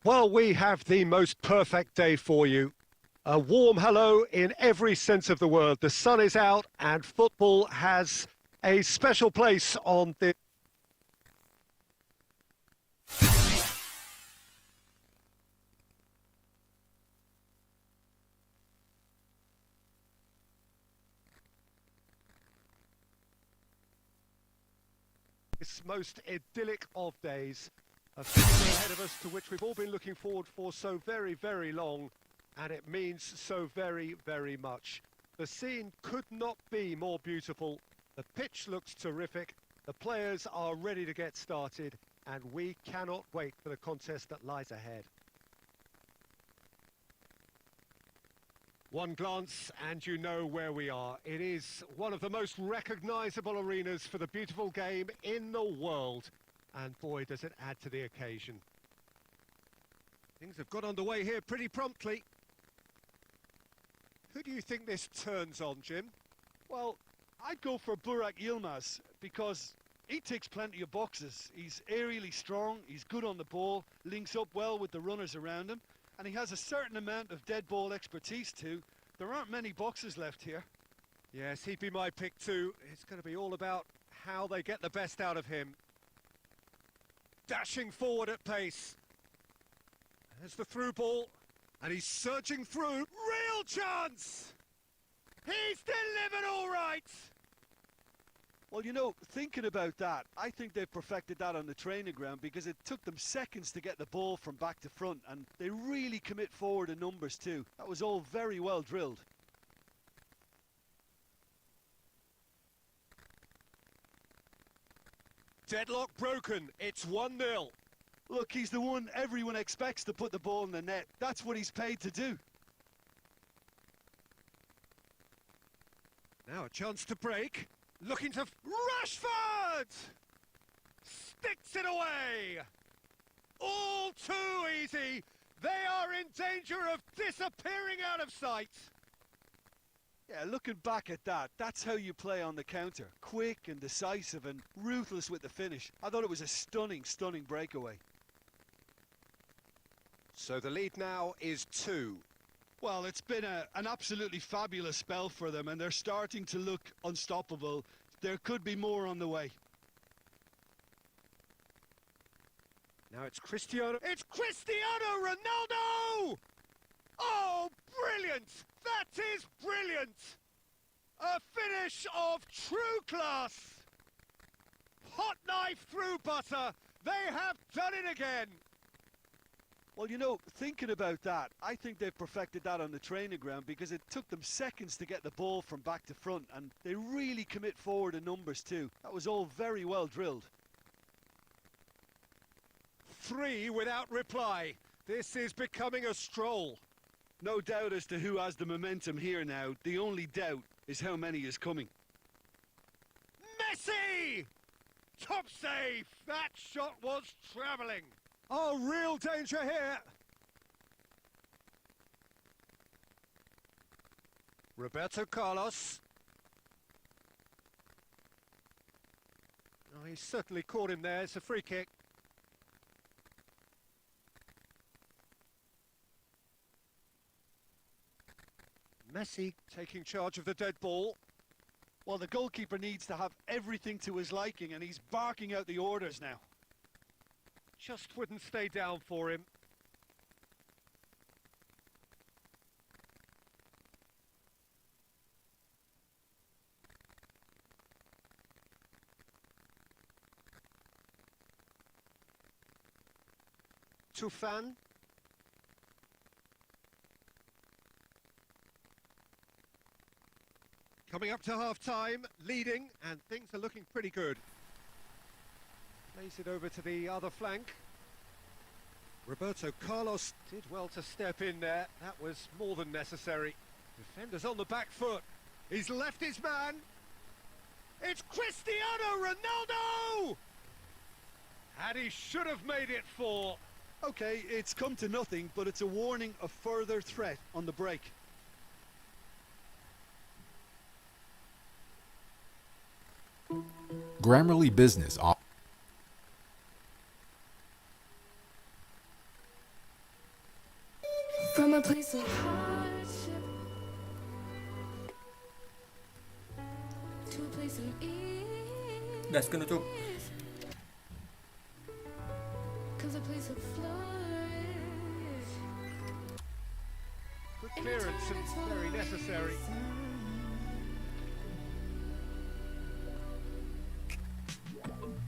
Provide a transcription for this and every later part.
Well, we have the most perfect day for you. A warm hello in every sense of the word. The sun is out and football has a special place on this. This most idyllic of days. A future ahead of us to which we've all been looking forward for so very, very long, and it means so very, very much. The scene could not be more beautiful. The pitch looks terrific. The players are ready to get started, and we cannot wait for the contest that lies ahead. One glance and you know where we are. It is one of the most recognisable arenas for the beautiful game in the world. And boy, does it add to the occasion. Things have got underway here pretty promptly. Who do you think this turns on, Jim? Well, I'd go for Burak Yilmaz because he ticks plenty of boxes. He's aerially strong, he's good on the ball, links up well with the runners around him, and he has a certain amount of dead ball expertise too. There aren't many boxes left here. Yes, he'd be my pick too. It's going to be all about how they get the best out of him. Dashing forward at pace. There's the through ball, and he's surging through. Real chance! He's delivered all right! Well, you know, thinking about that, I think they've perfected that on the training ground because it took them seconds to get the ball from back to front, and they really commit forward in numbers too. That was all very well drilled. Deadlock broken. It's 1-0. Look, he's the one everyone expects to put the ball in the net. That's what he's paid to do. Now a chance to break. Looking to Rashford! Sticks it away! All too easy. They are in danger of disappearing out of sight. Yeah, looking back at that, that's how you play on the counter. Quick and decisive and ruthless with the finish. I thought it was a stunning, stunning breakaway. So the lead now is 2. Well, it's been an absolutely fabulous spell for them, and they're starting to look unstoppable. There could be more on the way. Now it's Cristiano. It's Cristiano Ronaldo! Oh, brilliant! That is brilliant! A finish of true class! Hot knife through butter. They have done it again. Well, you know, thinking about that, I think they've perfected that on the training ground because it took them seconds to get the ball from back to front, and they really commit forward in numbers too. That was all very well drilled. 3 without reply. This is becoming a stroll. No doubt as to who has the momentum here now. The only doubt is how many is coming. Messi! Top save! That shot was travelling. Oh, real danger here. Roberto Carlos. Oh, he's certainly caught him there. It's a free kick. Messi taking charge of the dead ball. Well, the goalkeeper needs to have everything to his liking, and he's barking out the orders now. Just wouldn't stay down for him. Tufan. Coming up to half-time, leading, and things are looking pretty good. Plays it over to the other flank. Roberto Carlos did well to step in there. That was more than necessary. Defender's on the back foot. He's left his man. It's Cristiano Ronaldo! And he should have made it 4. Okay, it's come to nothing, but it's a warning of further threat on the break. Grammarly Business. From a place of hardship to a place of ease. Gaskeunn tutup. Comes a place of flourish. Good clearance and very necessary.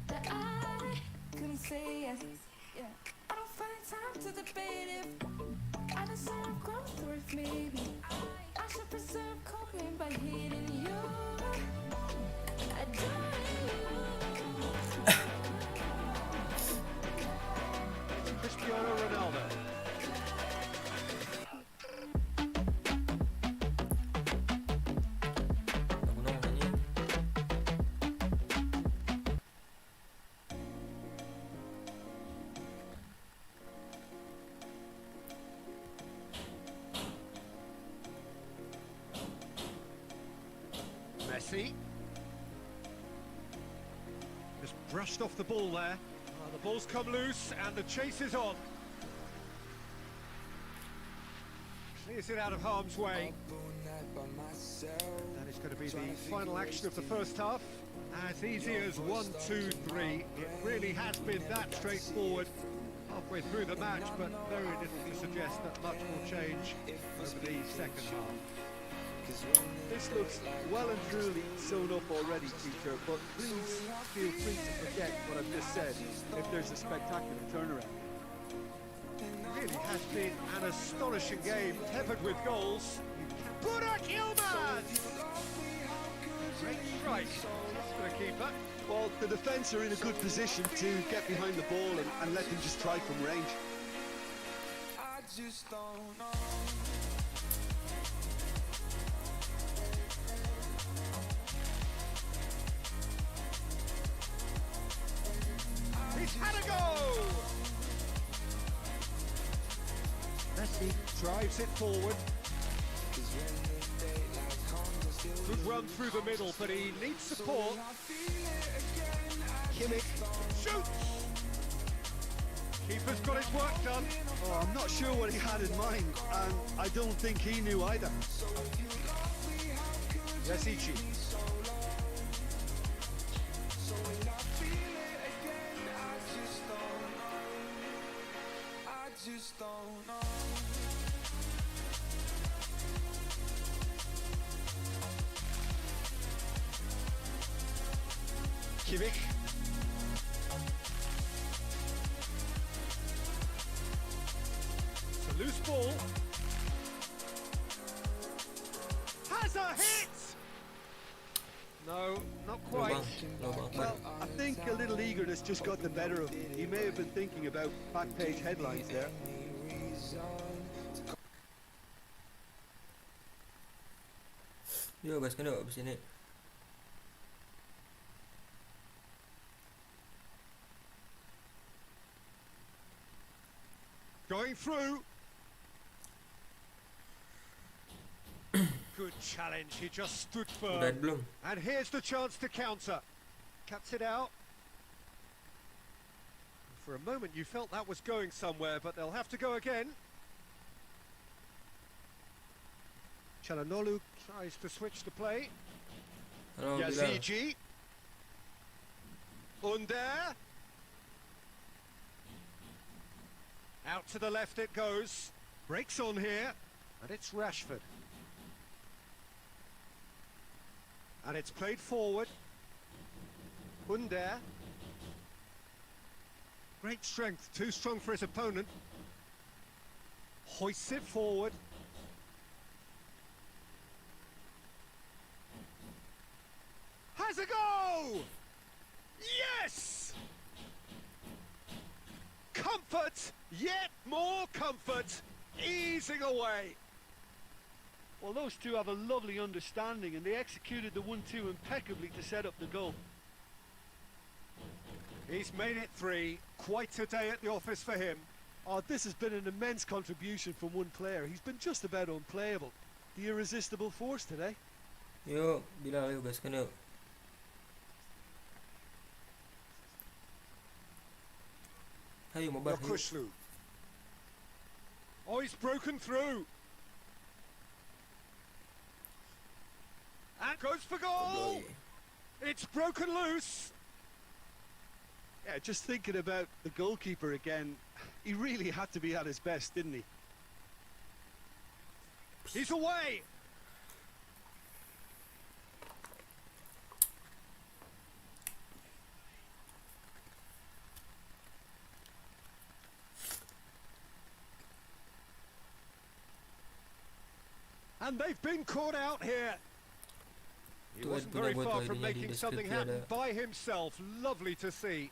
That I couldn't say yes. Yeah. I don't find time to debate if I deserve growth or if maybe I should preserve coping by hating you. Cristiano Ronaldo. Aku nang anjing. Messi. Just brushed off the ball there. The ball's come loose and the chase is on. Clears it out of harm's way. That is going to be the final action of the first half. As easy as 1, 2, 3. It really has been that straightforward halfway through the match, but very little to suggest that much will change over the second half. This looks well and truly sewn up already, teacher, but please feel free to forget what I've just said if there's a spectacular turnaround. It really has been an astonishing game, peppered with goals. Burak Yilmaz! Great strike for the keeper. Well, the defence are in a good position to get behind the ball and let them just try from range. I just don't know. He's had a go! Messi drives it forward. Good run through the middle, but he needs support. Kimmich shoots! Keeper's got his work done. Oh, I'm not sure what he had in mind, and I don't think he knew either. Yasici. Just don't know. Kimmich. It's a loose ball. Has a hit! No, not quite. Well, I think a little eagerness just got the better of him. He may have been thinking about back page headlines there. Yo, Gaskeunn abis ini. Going through. Good challenge, he just stood firm. Udah belum? And here's the chance to counter. Cuts it out. For a moment you felt that was going somewhere, but they'll have to go again. Çalhanoğlu tries to switch the play. Halo, Bilal. Yasici. Under. Out to the left it goes. Breaks on here. And it's Rashford. And it's played forward. Under. Great strength, too strong for his opponent. Hoists it forward. Has a go! Yes! yet more comfort, easing away. Well, those two have a lovely understanding, and they executed the 1-2 impeccably to set up the goal. He's made it 3. Quite a day at the office for him. Oh, this has been an immense contribution from one player. He's been just about unplayable. The irresistible force today. Yuk, Bilal, yuk gaskeun yuk. Ayo mabar, yuk. Yakushlu. Oh, he's broken through. And goes for goal. It's broken loose. Yeah, just thinking about the goalkeeper again, he really had to be at his best, didn't he? He's away. And they've been caught out here. He Tuh, wasn't punya very buat far ininya from di making something deskripsi happen ada. by himself. Lovely to see.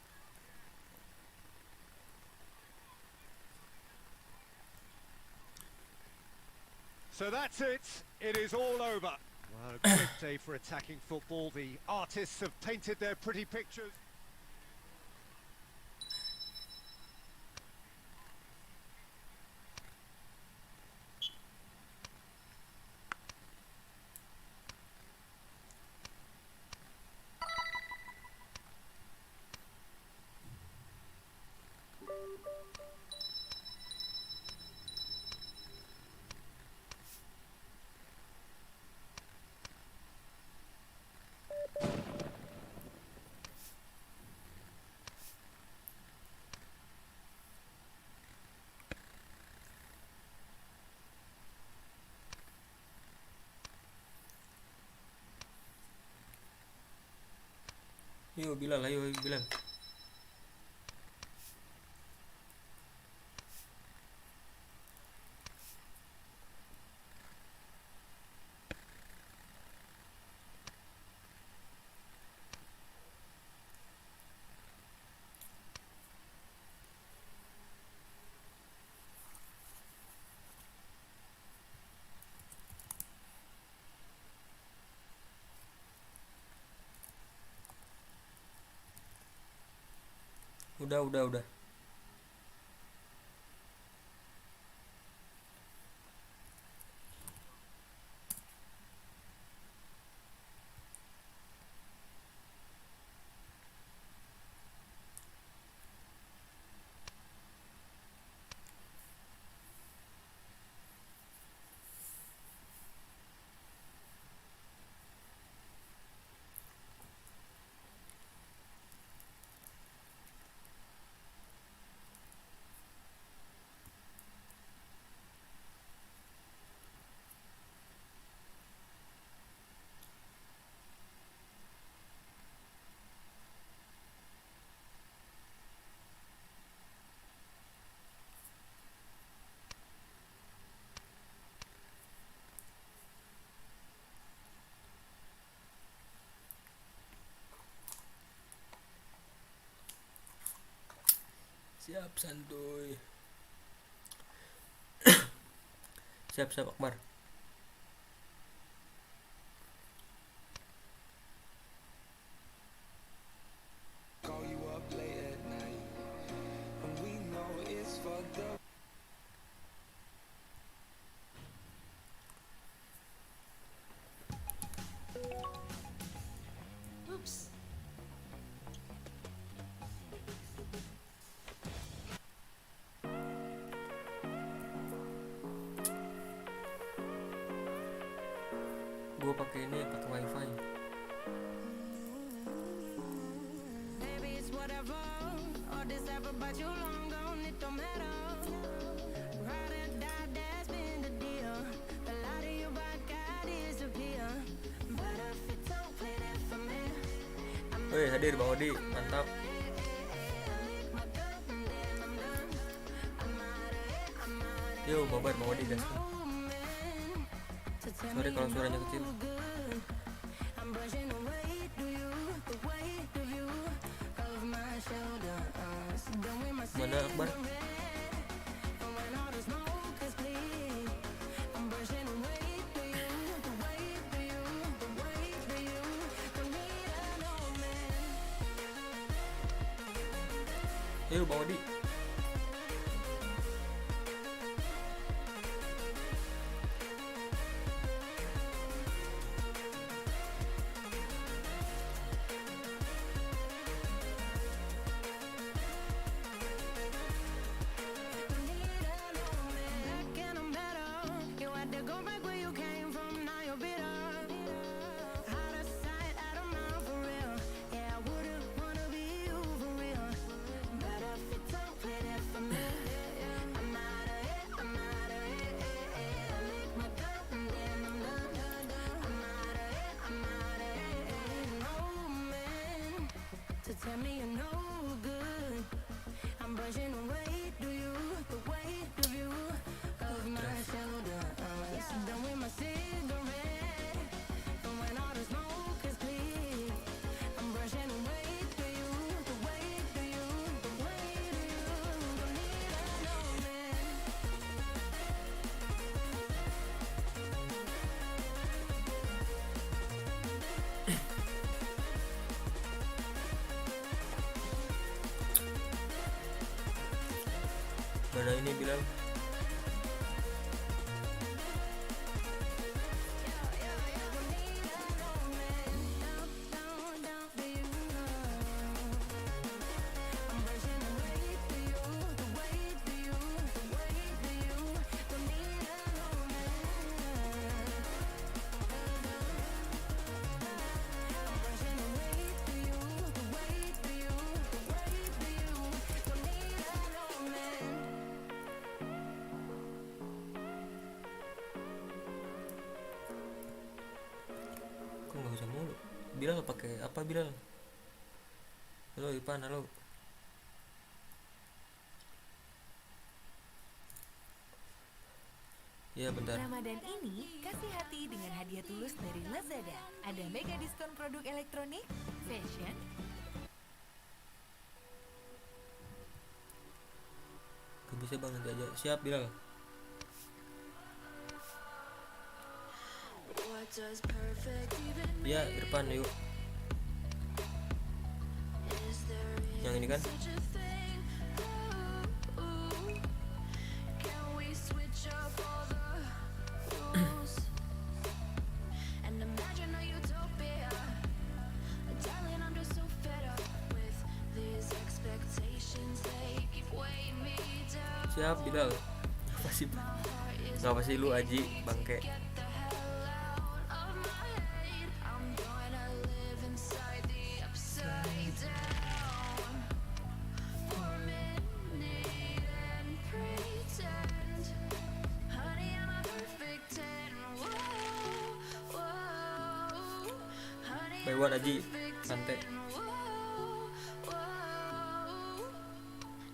So that's it. It is all over. Well, a great day for attacking football. The artists have painted their pretty pictures. Yuk Bilal, ayo Bilal. Udah. Siap santuy. Siap Akbar. Call you up late at night, and we know it's fucked up. Oops. Gua pakai wifi. Maybe it's whatever. All this ever but you long gone, it don't matter. Ride or die, that's been the deal. A lot of you back out disappear. But if it don't play that for me, Woi, hadir Bang Odi, mantap. Yo, mabar Bang Odi gaskeun. Sorry kalau suaranya kecil. I'm brushing away to you, the weight of you, of my shoulders. Done with my Mana Akbar? cigarette. Ayo Bang Odi. Tell me you're no good. I'm brushing away, do you? The weight of you, of my shoulders. Done with my cigarette. And when all the smoke is clear, I'm brushing away, do you? The weight of you, the weight of you. Don't need a no man. Mana ini bilang? Kok nggak bisa mulu? Bilal pakai apa Bilal? Halo Ipan, halo. Ya bentar. Ramadan ini, kasih hati dengan hadiah tulus dari Lazada. Ada mega diskon produk elektronik, fashion, Gak bisa Bang, nanti aja. Siap Bilal. What does perfect even Ya Irfan yuk. is there Yang ini kan? such a thing? Ooh, can we switch up all the rules and imagine a utopia? Darling, I'm just so fed up with these expectations. They keep weighing me down. Siap Bilal. Apa sih? Ngapa sih lu Aji bangke? Get the hell out of my head. I'm gonna live inside the upside down for a minute and pretend, honey, I'm a perfect 10. Whoa, whoa, honey, By I'm one a Aji, perfect santai. 10. Whoa, whoa,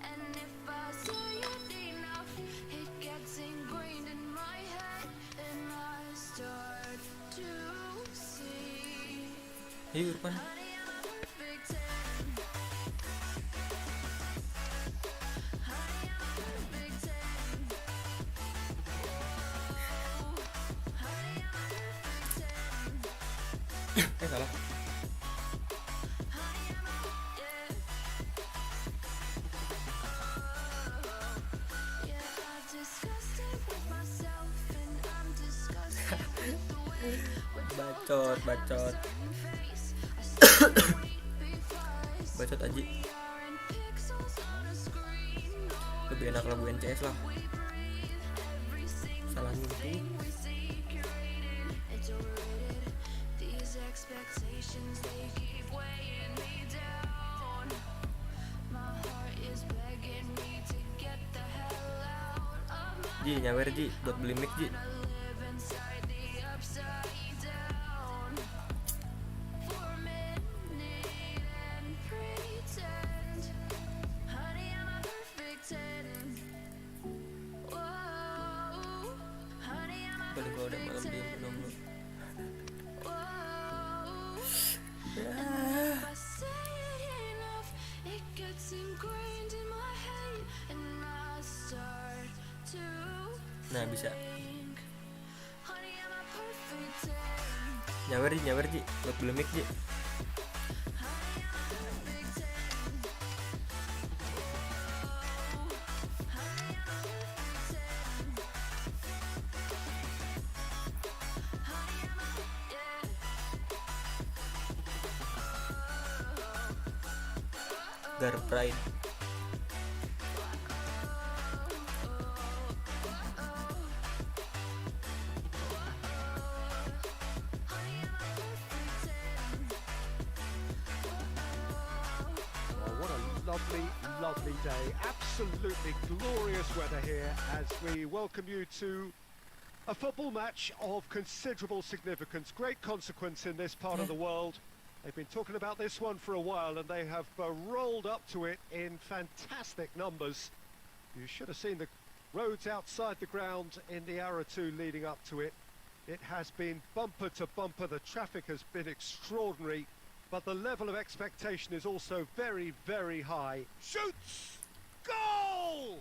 and if I say it enough, it gets ingrained in my head, and I start to see, Ayo Irfan. honey, I'm a perfect 10. Honey, I'm a perfect 10. Whoa, honey, I'm a perfect 10. Salah. Honey, I'm a, yeah. Yeah, I've discussed it with myself, and I'm disgusted with the way we're Bacot, bacot. certain face. I still wait before Bacot Aji. we are in pixels on a screen. No, Lebih enak lagu NCS lah. we breathe every single Salah ngintip. thing we see curated. It's overrated. These expectations, they keep weighing me down. My heart is begging me to get the hell out of my Ji nyawer Ji buat beli mic Ji. live inside the upside down for a minute and pretend, honey, I'm a perfect 10. Whoa, honey, I'm a Balik kalau udah malam perfect diam 10. dong lu. Whoa, and if I say it enough, it gets ingrained in my head, and I start to Nah bisa. think, honey, I'm a perfect 10. Nyawer Ji buat beli mic Ji. Honey, I'm a perfect 10. Gar Pride. Oh, what a lovely, lovely day. Absolutely glorious weather here as we welcome you to a football match of considerable significance, great consequence in this part of the world. They've been talking about this one for a while and they have rolled up to it in fantastic numbers. You should have seen the roads outside the ground in the hour or two leading up to it. It has been bumper to bumper, the traffic has been extraordinary, but the level of expectation is also very, very high. Shoots! Goal!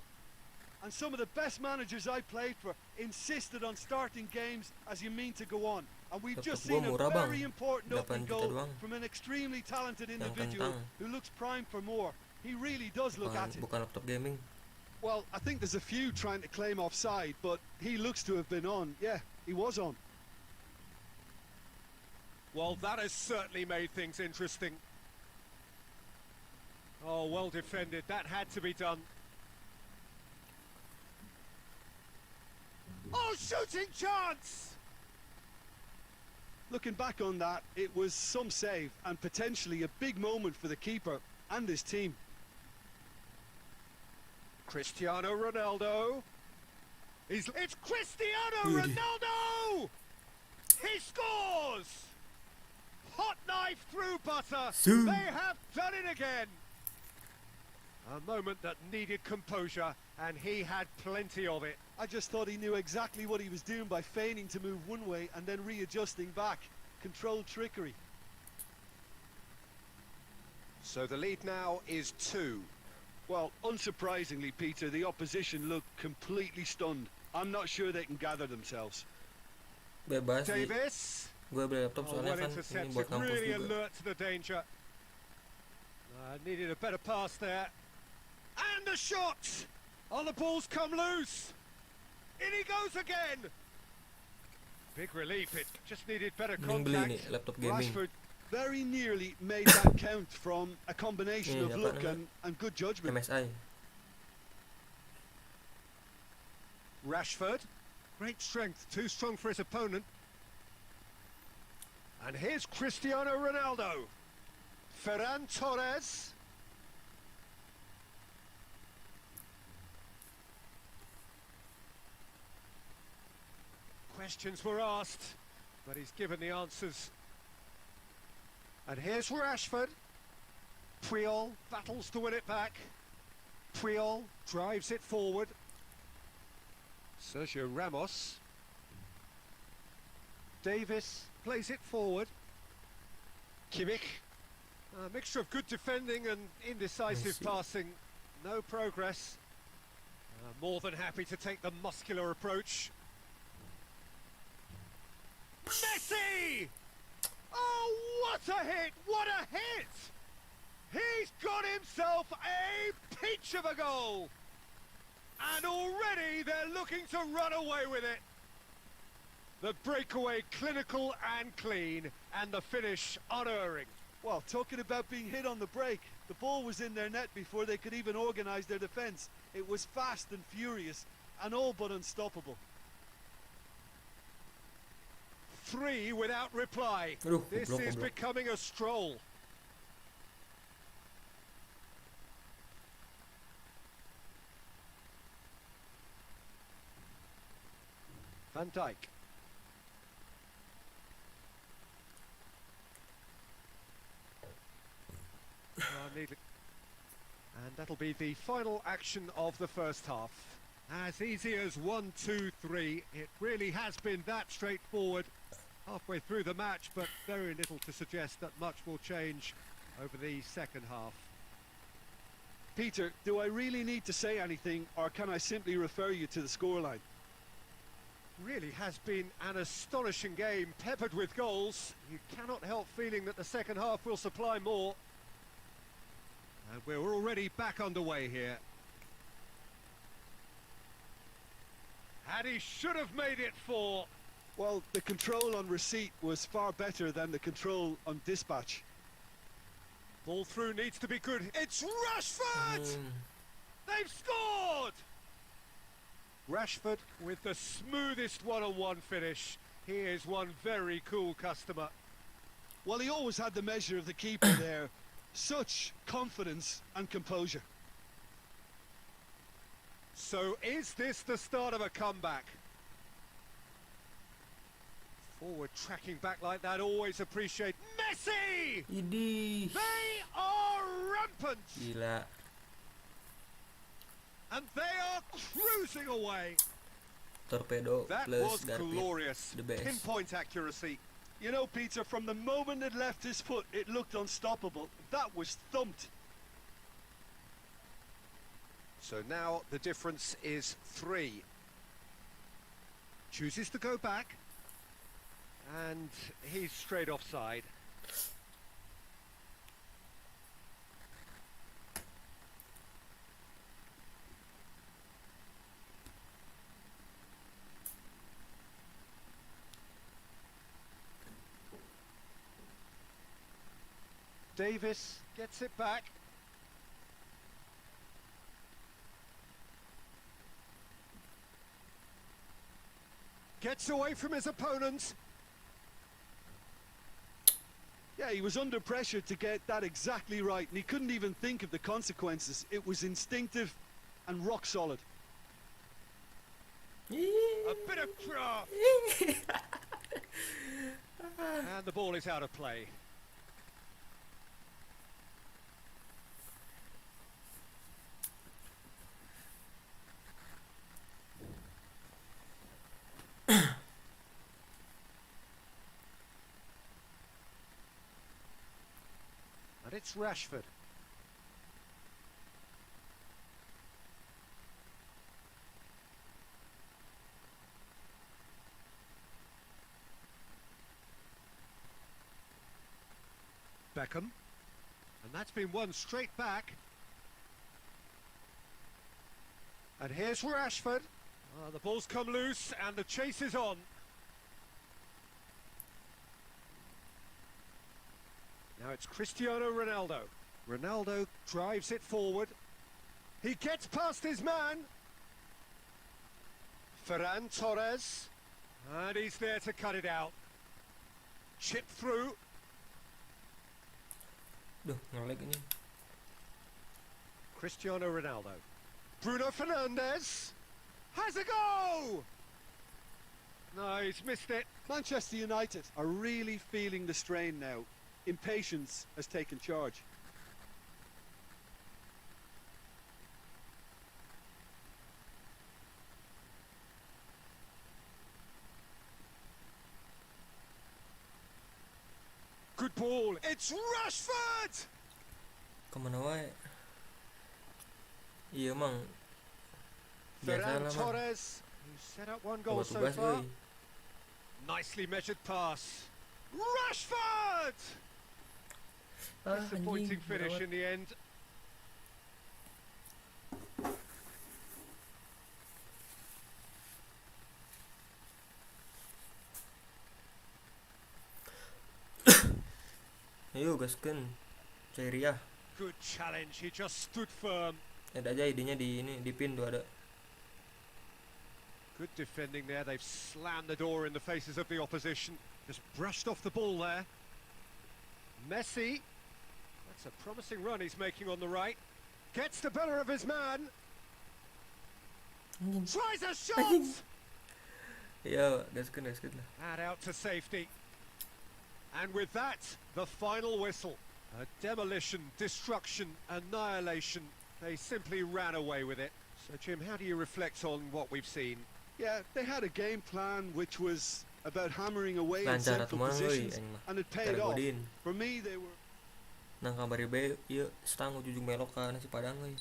And some of the best managers I played for insisted on starting games as you mean to go on. And we've just seen a murah, very bang. important 8 opening juta goal doang. from an extremely talented Yang individual kentang. who looks primed for more. He really does look at it. Bukan laptop gaming. Well, I think there's a few trying to claim offside, but he looks to have been on. Yeah, he was on. Well, that has certainly made things interesting. Oh, well defended. That had to be done. Oh, shooting chance! Looking back on that, it was some save and potentially a big moment for the keeper and his team. Cristiano Ronaldo. It's Cristiano Really? Ronaldo! He scores! Hot knife through butter. Soon. They have done it again. A moment that needed composure, and he had plenty of it. I just thought he knew exactly what he was doing by feigning to move one way and then readjusting back. Controlled trickery. So the lead now is 2. Well, unsurprisingly, Peter, the opposition looked completely stunned. I'm not sure they can gather themselves. Bebas sih. Davis. Gue beli laptop Oh, soalnya well kan ini intercepted, buat kampus really juga. alert to the danger. Needed a better pass there. And the shot! Oh, the ball's come loose. In he goes again. Big relief, it just needed better Mending beli contact. nih laptop gaming. Rashford very nearly made that count from a combination Ini of apa luck namanya? and good judgment. MSI. Rashford, great strength, too strong for his opponent. And here's Cristiano Ronaldo. Ferran Torres. Questions were asked, but he's given the answers. And here's Rashford. Puyol battles to win it back. Puyol drives it forward. Sergio Ramos. Davis plays it forward. Kimmich. A mixture of good defending and indecisive Messi. passing. No progress. More than happy to take the muscular approach. Messi! Oh, what a hit! What a hit! He's got himself a peach of a goal! And already they're looking to run away with it. The breakaway clinical and clean, and the finish unerring. Well, talking about being hit on the break, the ball was in their net before they could even organise their defence. It was fast and furious, and all but unstoppable. 3 without reply. Aduh, This goblok, is goblok. becoming a stroll. Van Dijk. And that'll be the final action of the first half. As easy as 1, 2, 3. It really has been that straightforward halfway through the match, but very little to suggest that much will change over the second half. Peter, do I really need to say anything, or can I simply refer you to the scoreline? Really has been an astonishing game, peppered with goals. You cannot help feeling that the second half will supply more. And we're already back underway here. And he should have made it 4. Well, the control on receipt was far better than the control on dispatch. Ball through needs to be good. It's Rashford! They've scored! Rashford with the smoothest one-on-one finish. He is one very cool customer. Well, he always had the measure of the keeper there. Such confidence and composure. So is this the start of a comeback? Forward tracking back like that, always appreciate. Messi! Idih. They are rampant! Gila. And they are cruising away. Torpedo That plus was Garfield. glorious. The best. Pinpoint accuracy. You know, Peter, from the moment it left his foot, it looked unstoppable. That was thumped. So now the difference is 3. Chooses to go back. And he's straight offside. Davis gets it back. Gets away from his opponent. Yeah, he was under pressure to get that exactly right, and he couldn't even think of the consequences. It was instinctive and rock solid. A bit of craft. And the ball is out of play. And it's Rashford. Beckham. And that's been won straight back. And here's Rashford. The ball's come loose and the chase is on. Now it's Cristiano Ronaldo. Ronaldo drives it forward. He gets past his man. Ferran Torres. And he's there to cut it out. Chip through. Duh, ngelag ini. Cristiano Ronaldo. Bruno Fernandes. Has a go! No, he's missed it. Manchester United are really feeling the strain now. Impatience has taken charge. Good ball. It's Rashford! Kemana wae? Iya mang. Biasa Ferran lah mang. Torres, who set up one goal Coba so tugas far. euy. Nicely measured pass. Rashford! Disappointing finish in the end. Ayo Gaskeunn. Ceria. Good challenge. He just stood firm. Ada aja idenya di ini di pin tuh ada. Good defending there. They've slammed the door in the faces of the opposition. Just brushed off the ball there. Messi. That's a promising run he's making on the right. Gets the better of his man. Tries a shot! Iya, Gaskeunn lah. And out to safety. And with that, the final whistle. A demolition, destruction, annihilation. They simply ran away with it. So, Jim, how do you reflect on what we've seen? Yeah, they had a game plan which was about hammering away in Lancar central atuh mah euy positions, aing mah. and it paid Cara off. godin. For me, they were... Nang kabari bae ieu stang ujung melok ka nasi Padang euy.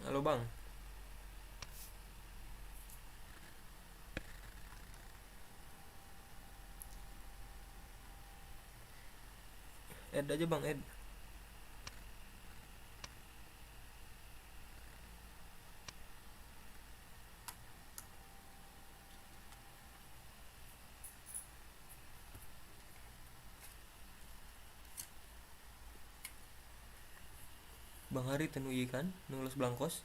Halo Bang. Add aja bang, add. Bang Hari tenui kan, nulis Blankos.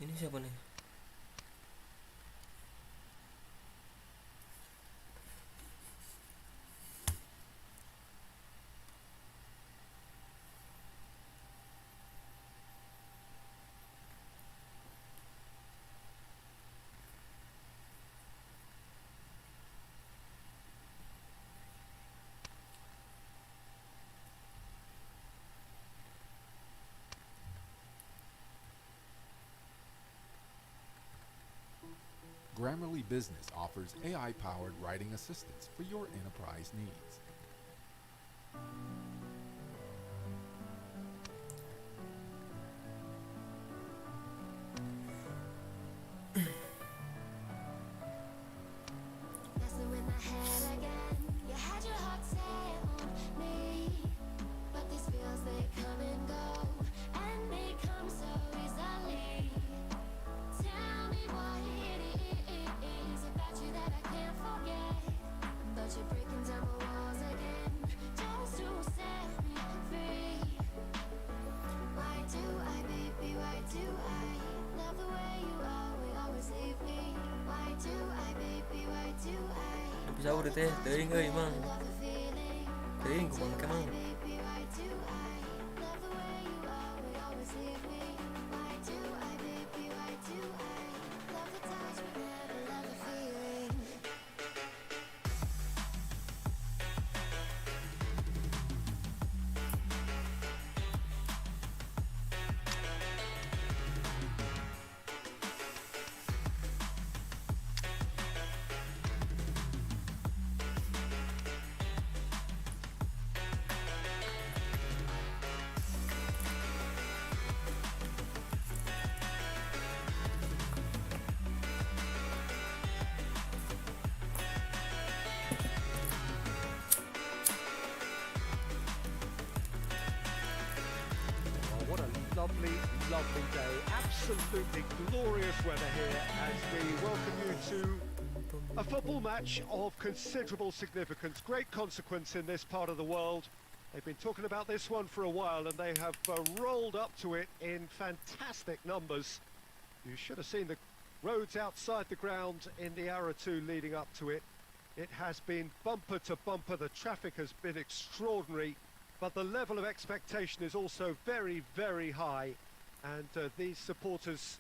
Ini siapa nih? Grammarly Business offers AI-powered writing assistance for your enterprise needs. Messing with my head again. You had your heart set on me, but these feels they come and go, and they come so easily. Tell me what it is about you that I can't forget, but you're breaking down my walls again just to set me free. Why do I, baby? Why do I love the way you always leave me? Why do I, baby? Why do I? Tapi sahur teh, teuing euy mang. Love the feeling. Teuing kumang ke mang. Baby, why do I love the way you always leave me? Why do I, baby? Why do I love the touch but never love the feeling? Oh, what a lovely, lovely day. Absolutely glorious weather here as we welcome you to a football match of considerable significance, great consequence in this part of the world. They've been talking about this one for a while and they have rolled up to it in fantastic numbers. You should have seen the roads outside the ground in the hour or two leading up to it. It has been bumper to bumper. The traffic has been extraordinary, but the level of expectation is also very, very high. And these supporters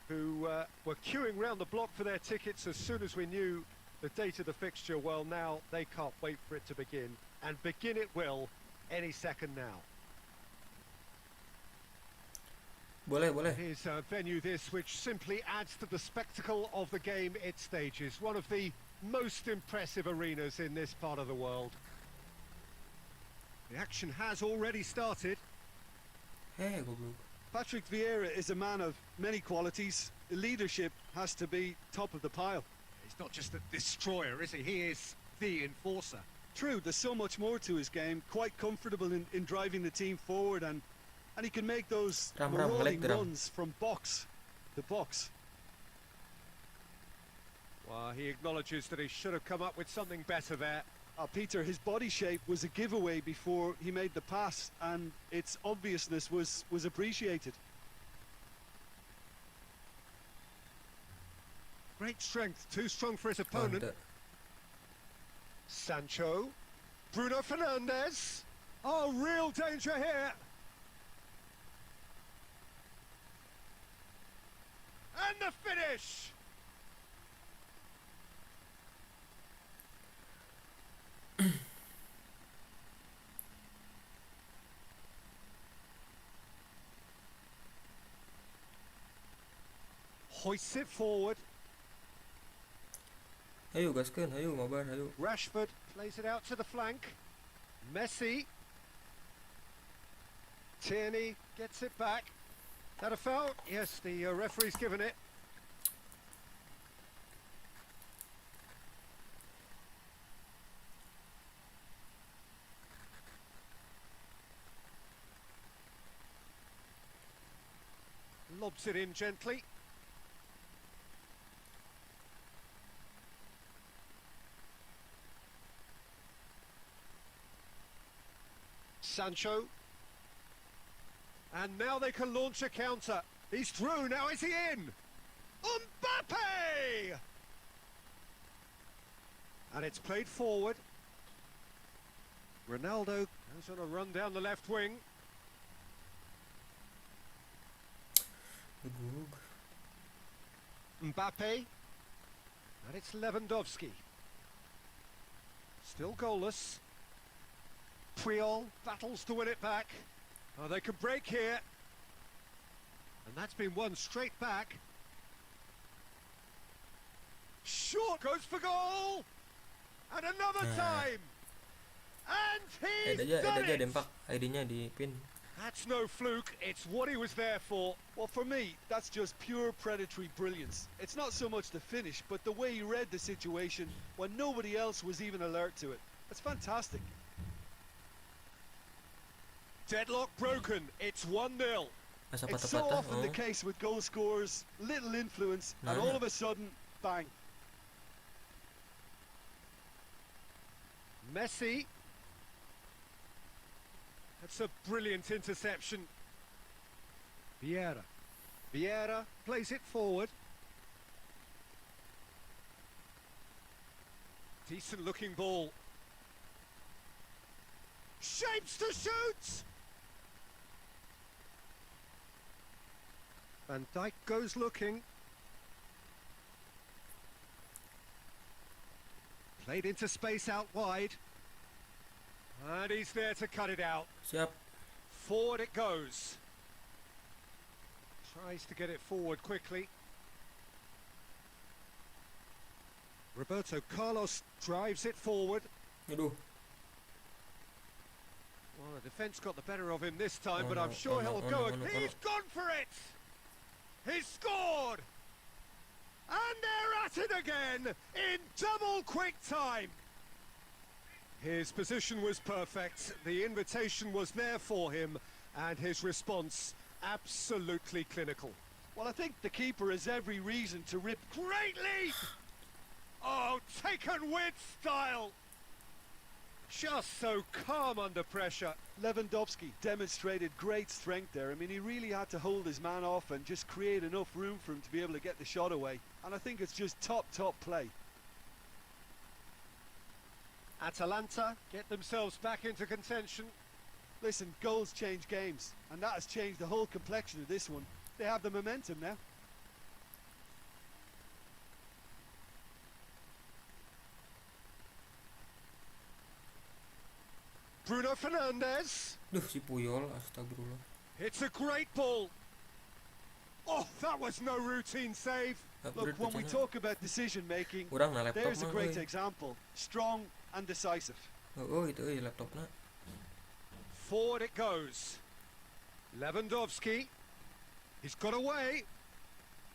who were queuing round the block for their tickets as soon as we knew the date of the fixture, well, now they can't wait for it to begin. And begin it will any second now. Boleh, boleh. Here's a venue this which simply adds to the spectacle of the game it stages. One of the most impressive arenas in this part of the world. The action has already started. Hei, goblok. Patrick Vieira is a man of many qualities. Leadership has to be top of the pile. He's not just a destroyer, is he? He is the enforcer. True, there's so much more to his game. Quite comfortable in driving the team forward, and he can make those Ram, rolling ngelag, Ram. runs from box to box. Well, he acknowledges that he should have come up with something better there. Peter, his body shape was a giveaway before he made the pass, and its obviousness was appreciated. Great strength, too strong for his opponent. Mantap. Sancho, Bruno Fernandes. Oh, real danger here. And the finish. Hoists it forward. Ayo Gaskeunn, ayo mabar, ayo. Rashford plays it out to the flank. Messi. Tierney gets it back. That a foul? Yes, the referee's given it. lobs it in gently. Sancho. And now they can launch a counter. He's through, now is he in? Mbappe! And it's played forward. Ronaldo goes on a run down the left wing. Mbappe. And it's Lewandowski. Still goalless. Puyol battles to win it back. Oh, they can break here. And that's been won straight back. Short goes for goal. And another time. And he's done it. Dempak ID-nya di pin. That's no fluke. It's what he was there for. Well, for me, that's just pure predatory brilliance. It's not so much the finish, but the way he read the situation when nobody else was even alert to it. That's fantastic. Deadlock broken. It's 1-0. Masa It's so patah-patah. often the case with goal scorers, little influence, and all of a sudden, bang. Messi. That's a brilliant interception. Vieira. Vieira plays it forward. Decent looking ball. Shapes to shoot! Van Dijk goes looking. Played into space out wide. And he's there to cut it out. Siap. Forward it goes. Tries to get it forward quickly. Roberto Carlos drives it forward. Aduh. Well, the defence got the better of him this time, Oh but no, I'm sure oh no, he'll oh go. no, And oh no, oh he's gone for it! He's scored! And they're at it again in double quick time. His position was perfect, the invitation was there for him, and his response absolutely clinical. Well, I think the keeper has every reason to rip. Great leap! Oh, taken with style! Just so calm under pressure. Lewandowski demonstrated great strength there. I mean, he really had to hold his man off and just create enough room for him to be able to get the shot away. And I think it's just top play. Atalanta get themselves back into contention. Listen, goals change games, and that has changed the whole complexion of this one. They have the momentum now. Bruno Fernandes. Duh, si Puyol, astagfirullah. It's a great ball. Oh, that was no routine save. Look, when we talk about decision making, Kurang na laptop there's a mah, great euy. example. Strong and decisive. Oh, itu euy laptopna. Forward it goes. Lewandowski. He's got away.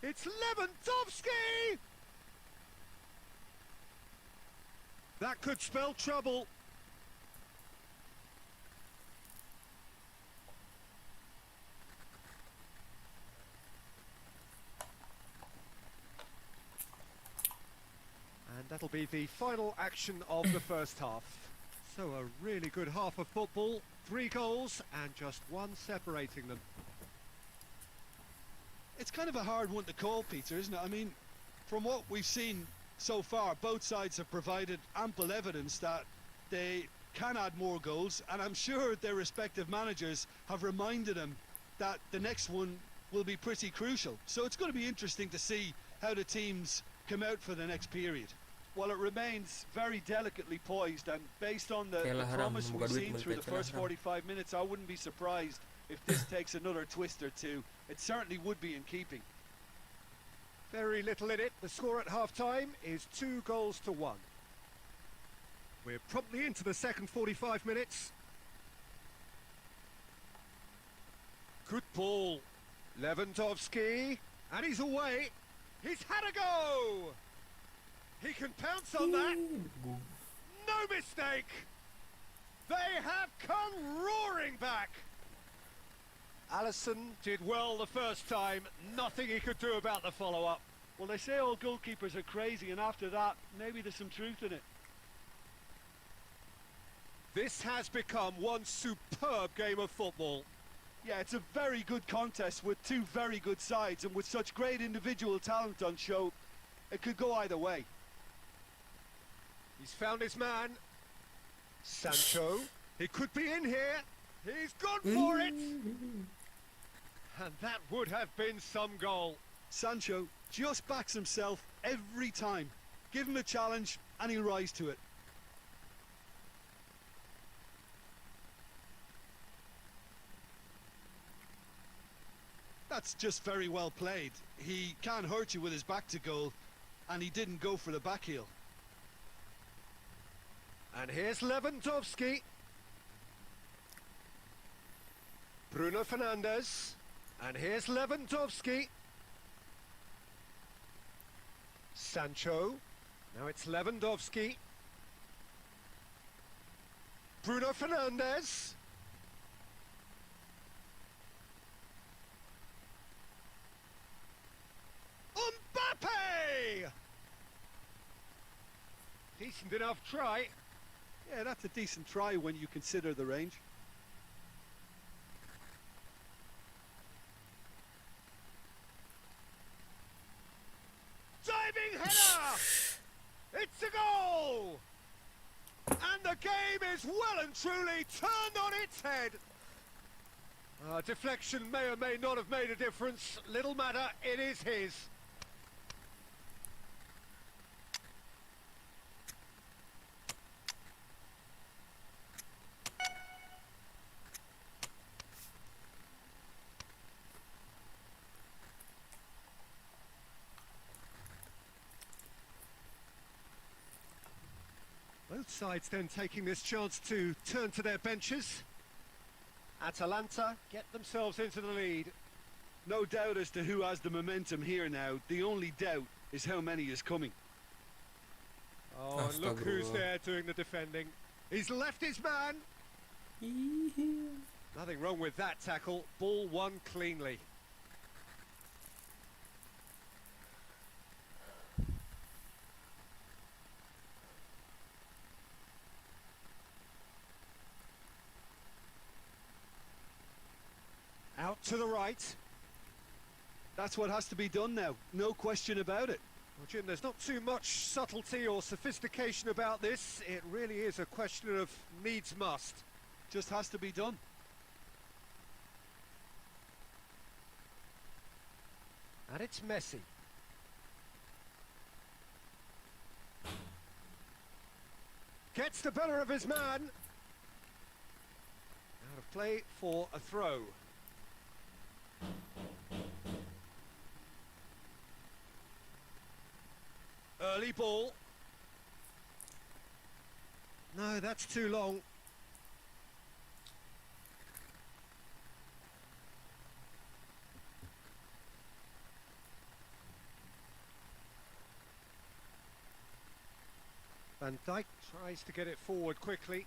It's Lewandowski! That could spell trouble. And that'll be the final action of the first half. So a really good half of football, 3 goals and just 1 separating them. It's kind of a hard one to call, Peter, isn't it? I mean, from what we've seen so far, both sides have provided ample evidence that they can add more goals, and I'm sure their respective managers have reminded them that the next one will be pretty crucial. So it's going to be interesting to see how the teams come out for the next period. Well, it remains very delicately poised, and based on the Kailah haram, promise buka we've duit seen buat through the Kailah first haram. 45 minutes, I wouldn't be surprised if this takes another twist or two. It certainly would be in keeping. Very little in it. The score at half-time is 2 goals to 1. We're promptly into the second 45 minutes. Good ball. Lewandowski. And he's away. He's had a go. He can pounce on that. No mistake. They have come roaring back. Alisson did well the first time. Nothing he could do about the follow-up. Well, they say all goalkeepers are crazy, and after that, maybe there's some truth in it. This has become one superb game of football. Yeah, it's a very good contest with two very good sides, and with such great individual talent on show, it could go either way. He's found his man. Sancho. He could be in here. He's gone for it. And that would have been some goal. Sancho just backs himself every time. Give him a challenge, and he'll rise to it. That's just very well played. He can't hurt you with his back to goal, and he didn't go for the back heel. And here's Lewandowski. Bruno Fernandes. And here's Lewandowski. Sancho. Now it's Lewandowski. Bruno Fernandes. Mbappe! Decent enough try. Yeah, that's a decent try when you consider the range. Diving header! It's a goal! And the game is well and truly turned on its head. Deflection may or may not have made a difference. Little matter, it is his. Both sides then taking this chance to turn to their benches. Atalanta get themselves into the lead. No doubt as to who has the momentum here now. The only doubt is how many is coming. Oh, and look who's there doing the defending. He's left his man. Nothing wrong with that tackle. Ball won cleanly. Out to the right. That's what has to be done now. No question about it. Well, Jim, there's not too much subtlety or sophistication about this. It really is a question of needs must. Just has to be done. And it's Messi. Gets the better of his man. Out of play for a throw. Early ball. No, that's too long. Van Dijk tries to get it forward quickly.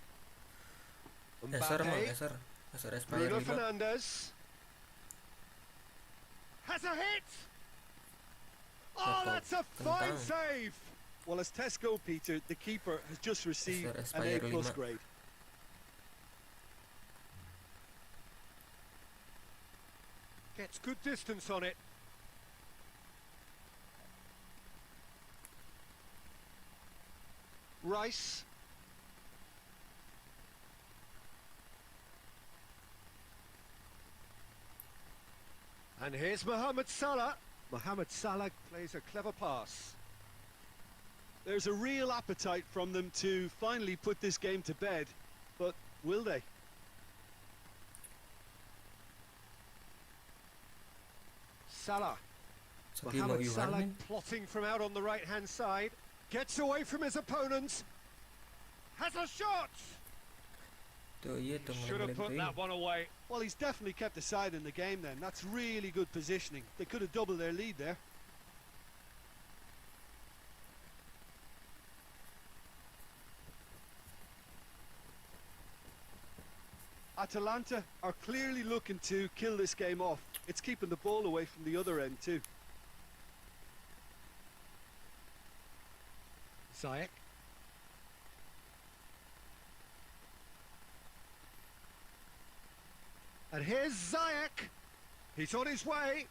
Geser mah, Mbappe. geser Bruno Espanya 5. Fernandes. Has a hit! Oh, Kentang. that's a fine Kentang. save! Well, as tests go, Peter, the keeper has just received an Aspire A+ 5. grade. Gets good distance on it. Rice. And here's Mohamed Salah. Mohamed Salah plays a clever pass. There's a real appetite from them to finally put this game to bed, but will they? Salah. Sakimo Mohamed Salah Iwan. plotting from out on the right-hand side. Gets away from his opponent. Has a shot! Tuh iya tuh Should have put that one away. Well, he's definitely kept the side in the game then. That's really good positioning. They could have doubled their lead there. Atalanta are clearly looking to kill this game off. It's keeping the ball away from the other end too. Ziyech. And here's Ziyech. He's on his way.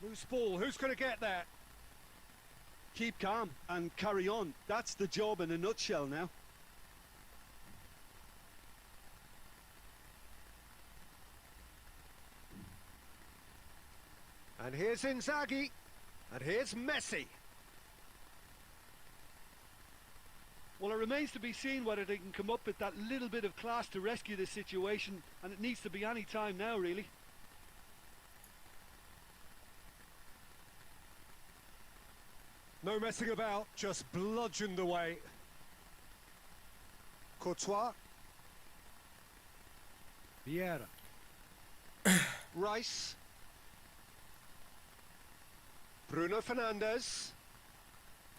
Loose ball. Who's going to get that? Keep calm and carry on. That's the job in a nutshell now. And here's Inzaghi. And here's Messi. Well, it remains to be seen whether they can come up with that little bit of class to rescue this situation, and it needs to be any time now, really. No messing about, just bludgeoned away. Courtois. Vieira. Rice. Bruno Fernandes.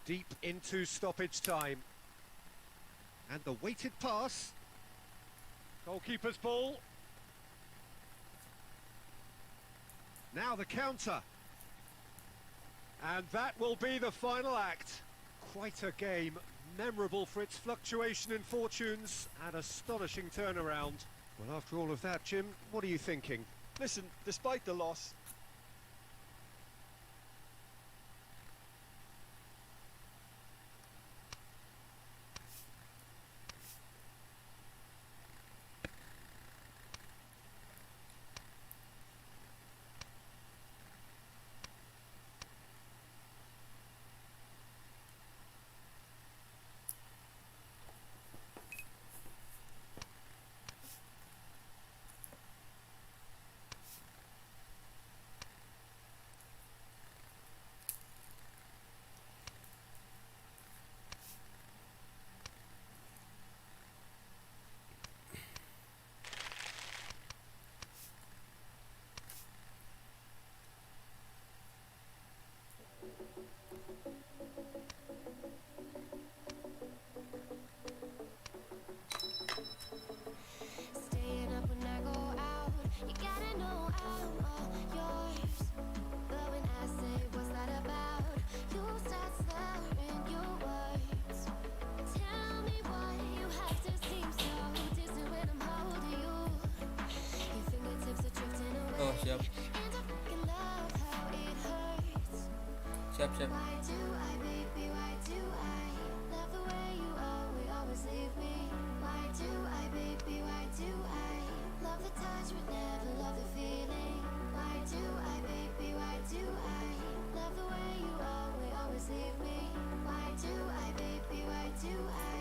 Deep into stoppage time. And the weighted pass. Goalkeeper's ball. Now the counter. And that will be the final act. Quite a game, memorable for its fluctuation in fortunes and astonishing turnaround. Well, after all of that, Jim, what are you thinking? Listen, despite the loss, Staying up when I go out, you gotta know I'm all yours. But when I say what's that about, you start slurring your words. Tell me why you have to seem so distant when I'm holding you. Your fingertips are drifting away, Oh, siap. and I fucking love how it hurts. Siap. Why do I, baby, why do I love the way you always leave me? Why do I, baby, why do I love the touch but never love the feeling? Why do I, baby, why do I love the way you always leave me? Why do I, baby, why do I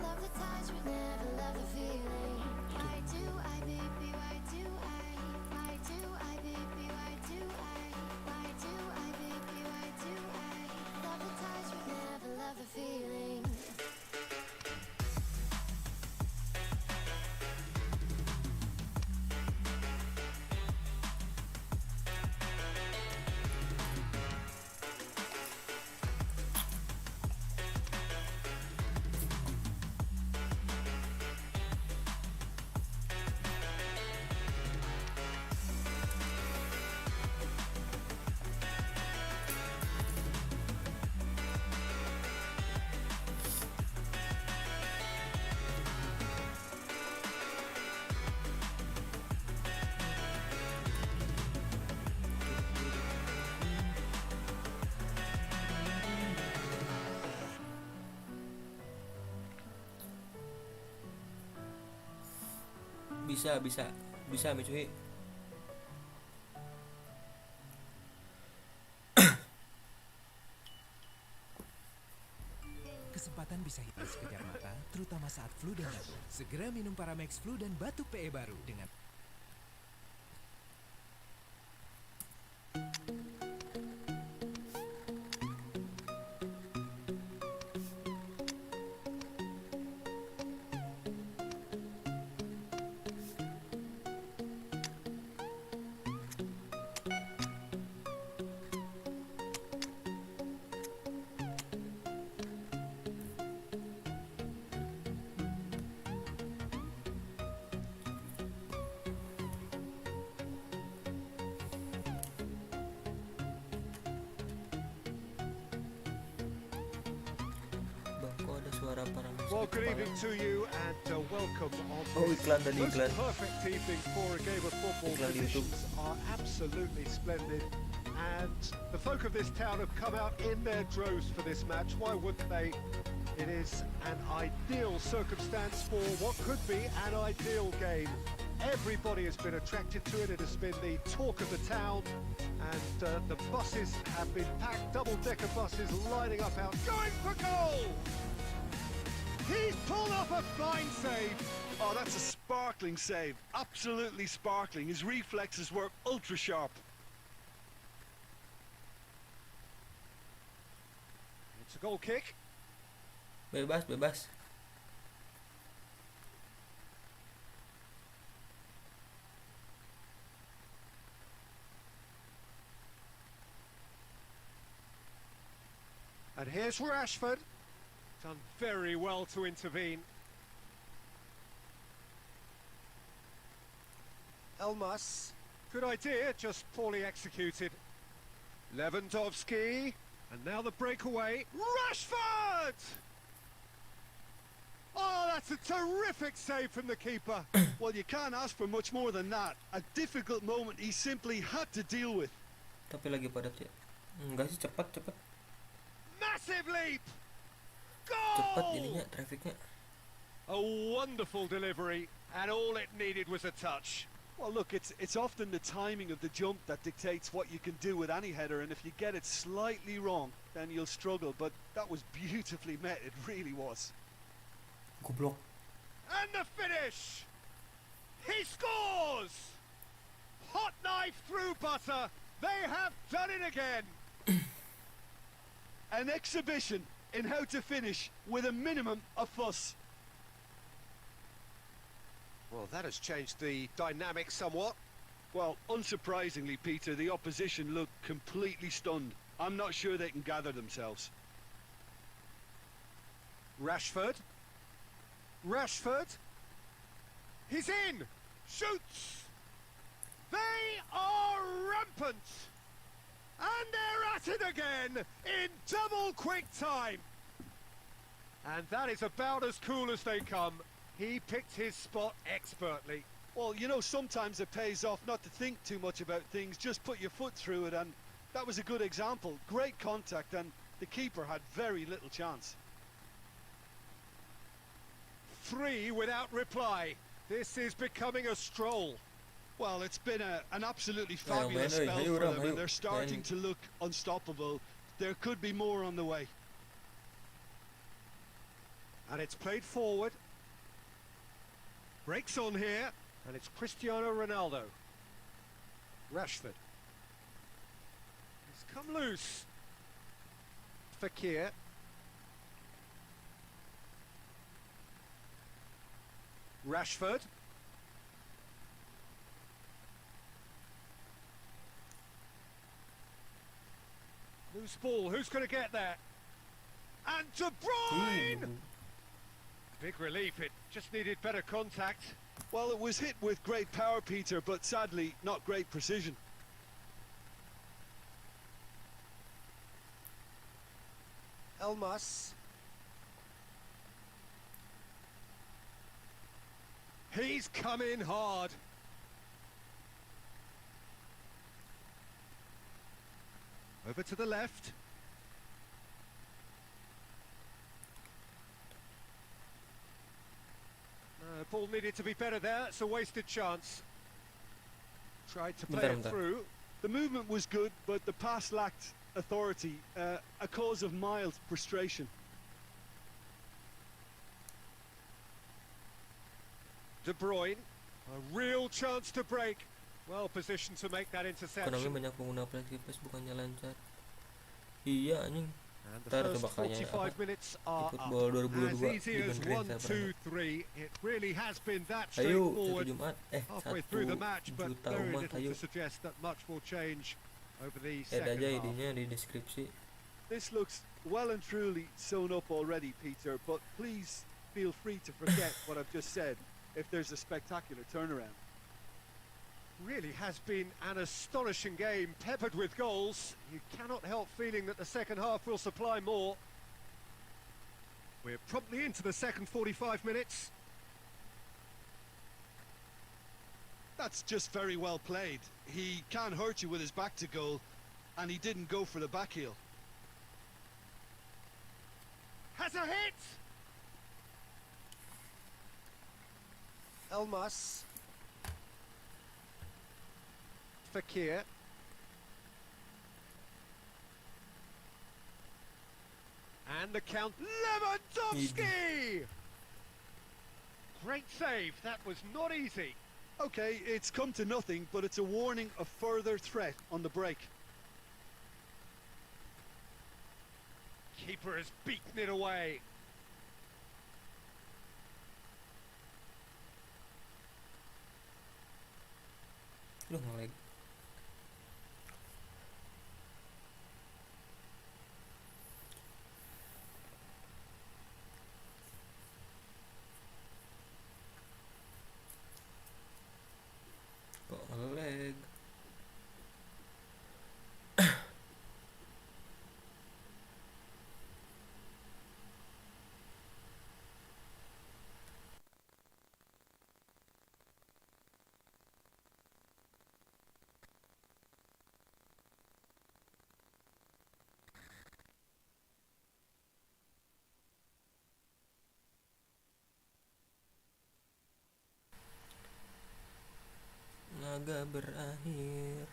love the touch but never love the feeling? Why do I, baby, why do I? Why do I, baby, why do I? Why do I, baby, why do I love the touch but never love the feeling? Bisa Mitsuhi. Kesempatan bisa hilang sekejap mata, terutama saat flu dan batuk. Segera minum Paramex Flu dan Batuk PE baru dengan para musik Well, good kepala. evening to you and welcome on Oh, this iklan tadi, most iklan. perfect evening for a game of football. Iklan di YouTube. Conditions are absolutely splendid, and the folk of this town have come out in their droves for this match. Why wouldn't they? It is an ideal circumstance for what could be an ideal game. Everybody has been attracted to it. It has been the talk of the town, and the buses have been packed, double-decker buses lining up out, going for goal! He's pulled off a fine save. Oh, that's a sparkling save. Absolutely sparkling. His reflexes were ultra sharp. It's a goal kick. Bebas, bebas. And here's Rashford. Done very well to intervene. Elmas. Good idea, just poorly executed. Lewandowski. And now the breakaway. Rashford! Oh, that's a terrific save from the keeper. Well, you can't ask for much more than that. A difficult moment he simply had to deal with. Tapi lagi padat ya. Enggak sih, cepat, cepat. Massive leap! Cepat Goal! ininya, trafficnya. A wonderful delivery, and all it needed was a touch. Well, look, it's often the timing of the jump that dictates what you can do with any header, and if you get it slightly wrong, then you'll struggle. But that was beautifully met, it really was. Goblok. And the finish! He scores! Hot knife through butter. They have done it again. An exhibition in how to finish with a minimum of fuss. Well, that has changed the dynamic somewhat. Well, unsurprisingly, Peter, the opposition looked completely stunned. I'm not sure they can gather themselves. Rashford. Rashford. He's in. Shoots. They are rampant. And they're at it again in double quick time. And that is about as cool as they come. He picked his spot expertly. Well, you know, sometimes it pays off not to think too much about things, just put your foot through it, and that was a good example. Great contact, and the keeper had very little chance. 3 without reply. This is becoming a stroll. Well, it's been an absolutely man, fabulous hey, spell hey, for Ram, them, hey, and they're starting man. to look unstoppable. There could be more on the way. And it's played forward. Breaks on here, and it's Cristiano Ronaldo. Rashford. He's come loose. Fakir. Rashford. Loose ball, who's going to get that? And De Bruyne! Big relief, it just needed better contact. Well, it was hit with great power, Peter, but sadly, not great precision. Elmas. He's come in hard. Over to the left. Ball needed to be better there. It's a wasted chance. Tried to play it through. The movement was good, but the pass lacked authority, a cause of mild frustration. De Bruyne, a real chance to break. Well positioned to make that Konami interception. banyak pengguna PES bukannya lancar. Iya anjing. And the Ntar first coba kayaknya 45 minutes are eFootball up. 2022 As easy as di 1, Bandung 2, 3. It really has been that Ayo, satu straightforward Jumat. halfway 1 through the match, but juta very umat, little ayo. to suggest that much will change over the Add second aja half. idenya di deskripsi. This looks well and truly sewn up already, Peter, but please feel free to forget what I've just said if there's a spectacular turnaround. Really has been an astonishing game, peppered with goals. You cannot help feeling that the second half will supply more. We're promptly into the second 45 minutes. That's just very well played. He can't hurt you with his back to goal, and he didn't go for the back heel. Has a hit! Elmas. Fakir. And the count. Lewandowski! Great save. That was not easy. Okay, it's come to nothing, but it's a warning of further threat on the break. Keeper has beaten it away. Duh, ngelag. Kok ngelag? Laga berakhir.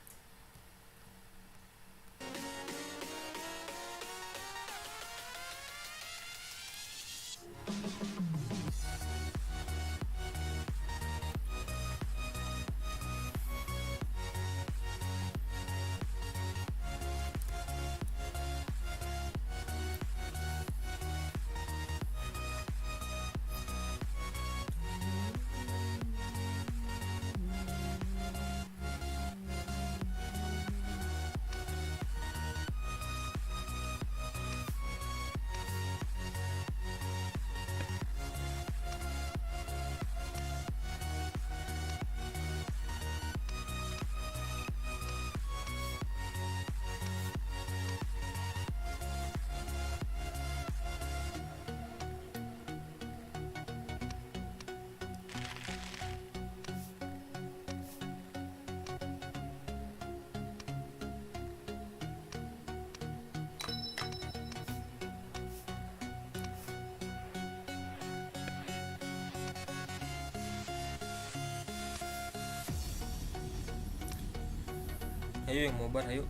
Ayo yang mabar, ayo.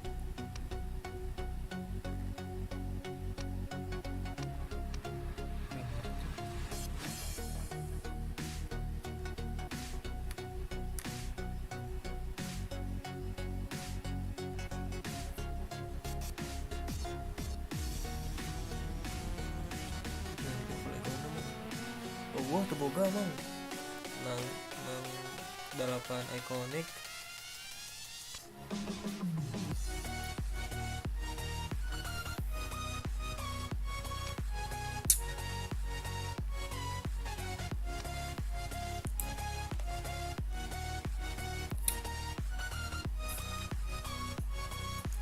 Oh, gua terboga mang. Nang dalapan ikonik.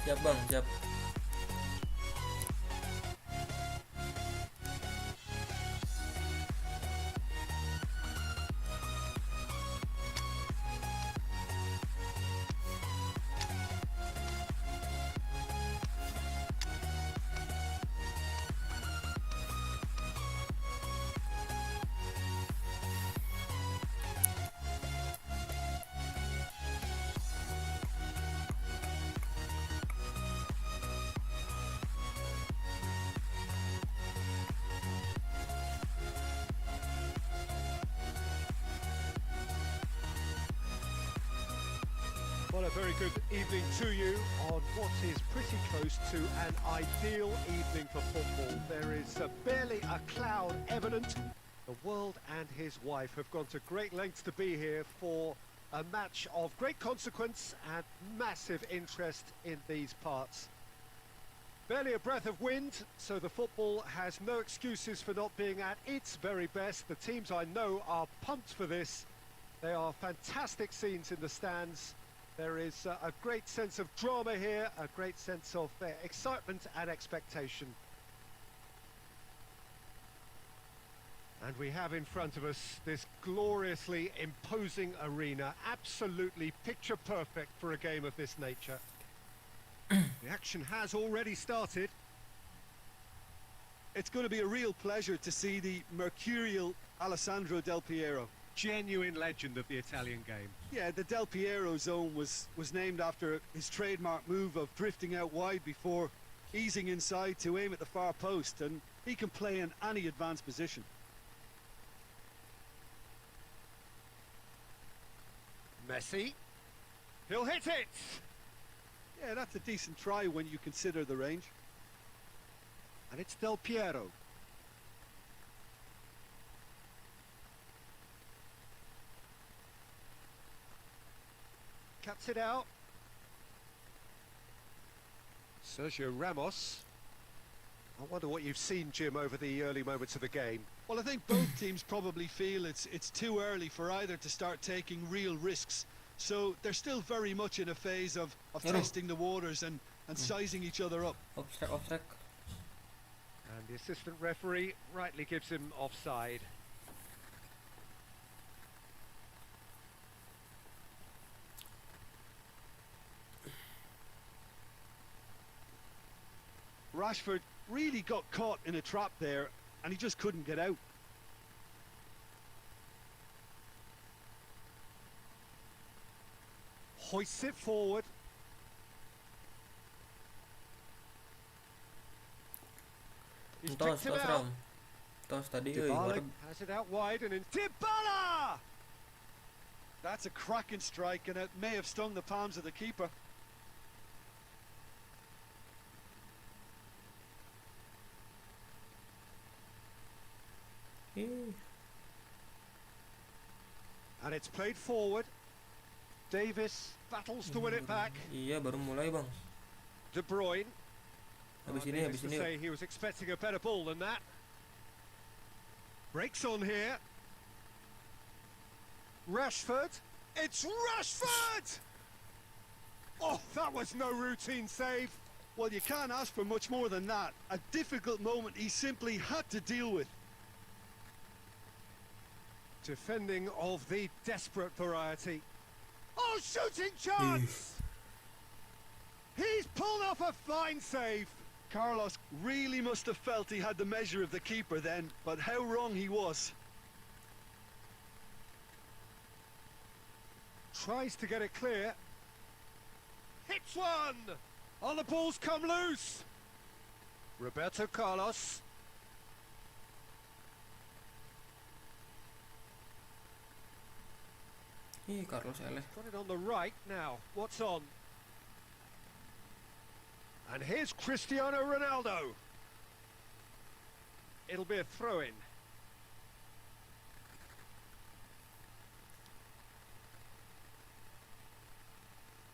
Siap bang, siap. Well, a very good evening to you on what is pretty close to an ideal evening for football. There is barely a cloud evident. The world and his wife have gone to great lengths to be here for a match of great consequence and massive interest in these parts. Barely a breath of wind, so the football has no excuses for not being at its very best. The teams I know are pumped for this. They are fantastic scenes in the stands. There is a great sense of drama here, a great sense of excitement and expectation. And we have in front of us this gloriously imposing arena, absolutely picture perfect for a game of this nature. The action has already started. It's going to be a real pleasure to see the mercurial Alessandro Del Piero. Genuine legend of the Italian game. Yeah, the Del Piero zone was named after his trademark move of drifting out wide before easing inside to aim at the far post, and he can play in any advanced position. Messi. He'll hit it! Yeah, that's a decent try when you consider the range. And it's Del Piero. Cuts it out. Sergio Ramos. I wonder what you've seen, Jim, over the early moments of the game. Well, I think both teams probably feel it's too early for either to start taking real risks. So they're still very much in a phase of testing the waters and sizing each other up. Offside. And the assistant referee rightly gives him offside. Rashford really got caught in a trap there, and he just couldn't get out. Hoists it forward. He's picked him out. Tos tadi Dybala has it out wide and in Dybala! That's a cracking strike, and it may have stung the palms of the keeper. And it's played forward. Davis battles to win it back. Iya, baru mulai, Bang. De Bruyne. Habis ini, Needless habis to ini. say he was expecting a better ball than that. Breaks on here. Rashford. It's Rashford! Oh, that was no routine save. Well, you can't ask for much more than that. A difficult moment he simply had to deal with. Defending of the desperate variety. Oh, shooting chance! He's pulled off a fine save. Carlos really must have felt he had the measure of the keeper then, but how wrong he was. Tries to get it clear. Hits one! Oh, the ball's come loose. Roberto Carlos. Ih, Carlos Ele. Got it on the right now. What's on? And here's Cristiano Ronaldo. It'll be a throw-in.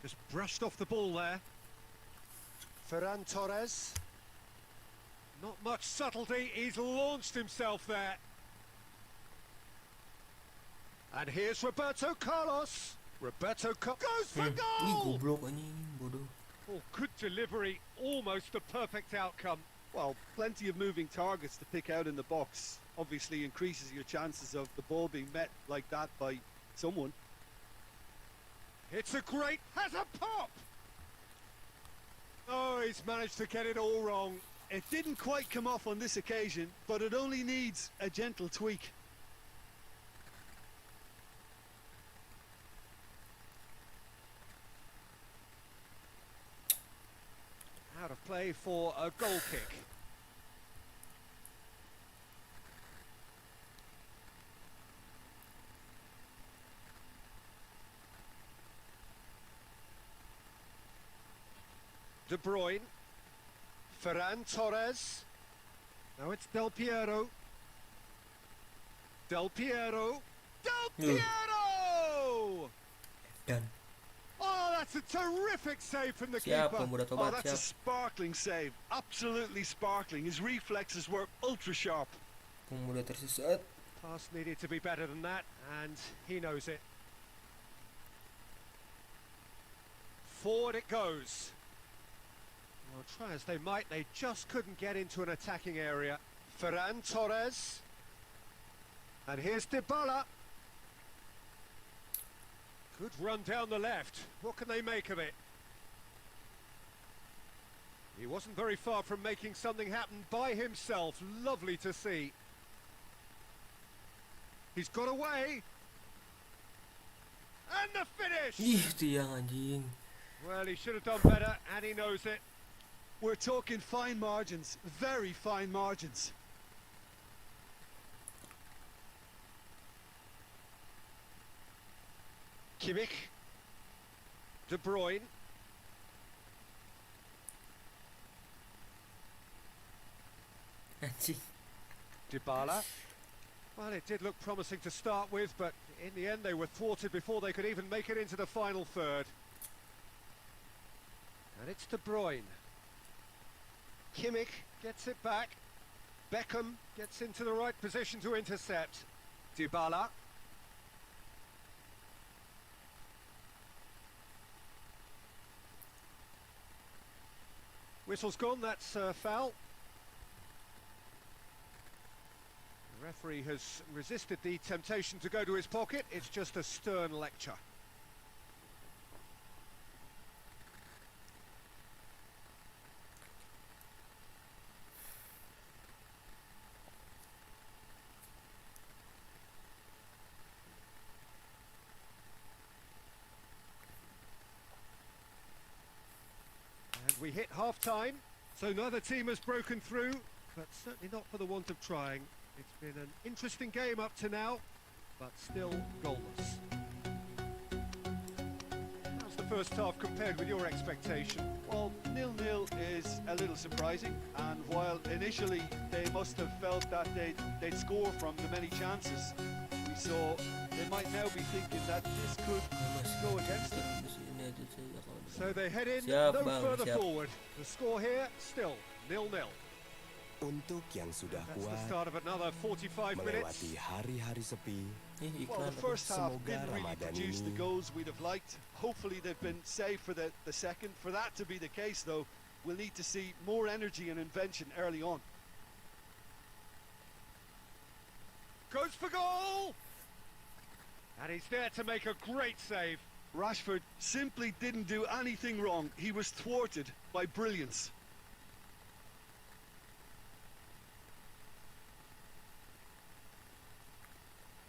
Just brushed off the ball there. Ferran Torres. Not much subtlety. He's launched himself there. And here's Roberto Carlos. Roberto goes for Ih, goal! goblok anjing, bodoh. Oh, good delivery. Almost the perfect outcome. Well, plenty of moving targets to pick out in the box. Obviously increases your chances of the ball being met like that by someone. It's a great... has a pop! Oh, he's managed to get it all wrong. It didn't quite come off on this occasion, but it only needs a gentle tweak. Out of play for a goal kick. De Bruyne. Ferran Torres. Now it's Del Piero. Del Piero. Del Piero! Dan. Oh, that's a terrific save from the Siap, keeper. pemuda Oh, tobat, that's a siap. sparkling save. Absolutely sparkling. His reflexes were ultra sharp. Pemuda tersesat. Pass needed to be better than that, and he knows it. Forward it goes. Well, try as they might, they just couldn't get into an attacking area. Ferran Torres. And here's Dybala. Good run down the left. What can they make of it? He wasn't very far from making something happen by himself. Lovely to see. He's got away. And the finish! Ih, tiang anjing. Well, he should have done better, and he knows it. We're talking fine margins, very fine margins. Kimmich. De Bruyne. Anjing. Dybala. Well, it did look promising to start with, but in the end they were thwarted before they could even make it into the final third. And it's De Bruyne. Kimmich gets it back. Beckham gets into the right position to intercept. Dybala. Whistle's gone, that's a foul. The referee has resisted the temptation to go to his pocket. It's just a stern lecture. And we hit half-time, so neither team has broken through, but certainly not for the want of trying. It's been an interesting game up to now, but still goalless. How's the first half compared with your expectation? Well, 0-0 is a little surprising, and while initially they must have felt that they'd score from the many chances we saw, they might now be thinking that this could go against them. So they head in Siap, no Bang, further siap. forward. The score here, still 0-0. Untuk yang sudah That's the kuat start of another 45 minutes. melewati hari-hari sepi, Ih, Well, iklan the apa? first half Semoga didn't really Ramadan produce the ini- goals we'd have liked. Hopefully they've been saved for the second. For that to be the case, though, we'll need to see more energy and invention early on. Goes for goal! And he's there to make a great save. Rashford simply didn't do anything wrong. He was thwarted by brilliance.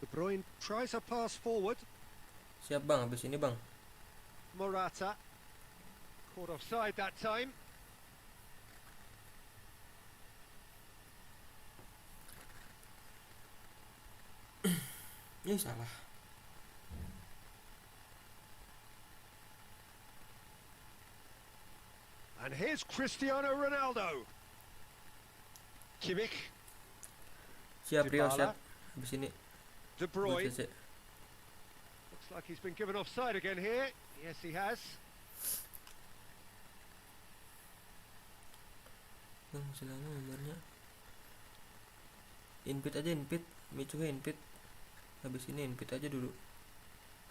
De Bruyne tries a pass forward. Siap bang, habis ini bang. Morata. Caught offside that time. Ih, salah. And here's Cristiano Ronaldo. Kimmich. Siap Rio, Dybala. siap. Habis ini. De Bruyne. Gol CC. Looks like he's been given offside again here. Yes, he has. Bang, selama gambarnya. Input aja, input. Micunya input. Habis ini input aja dulu.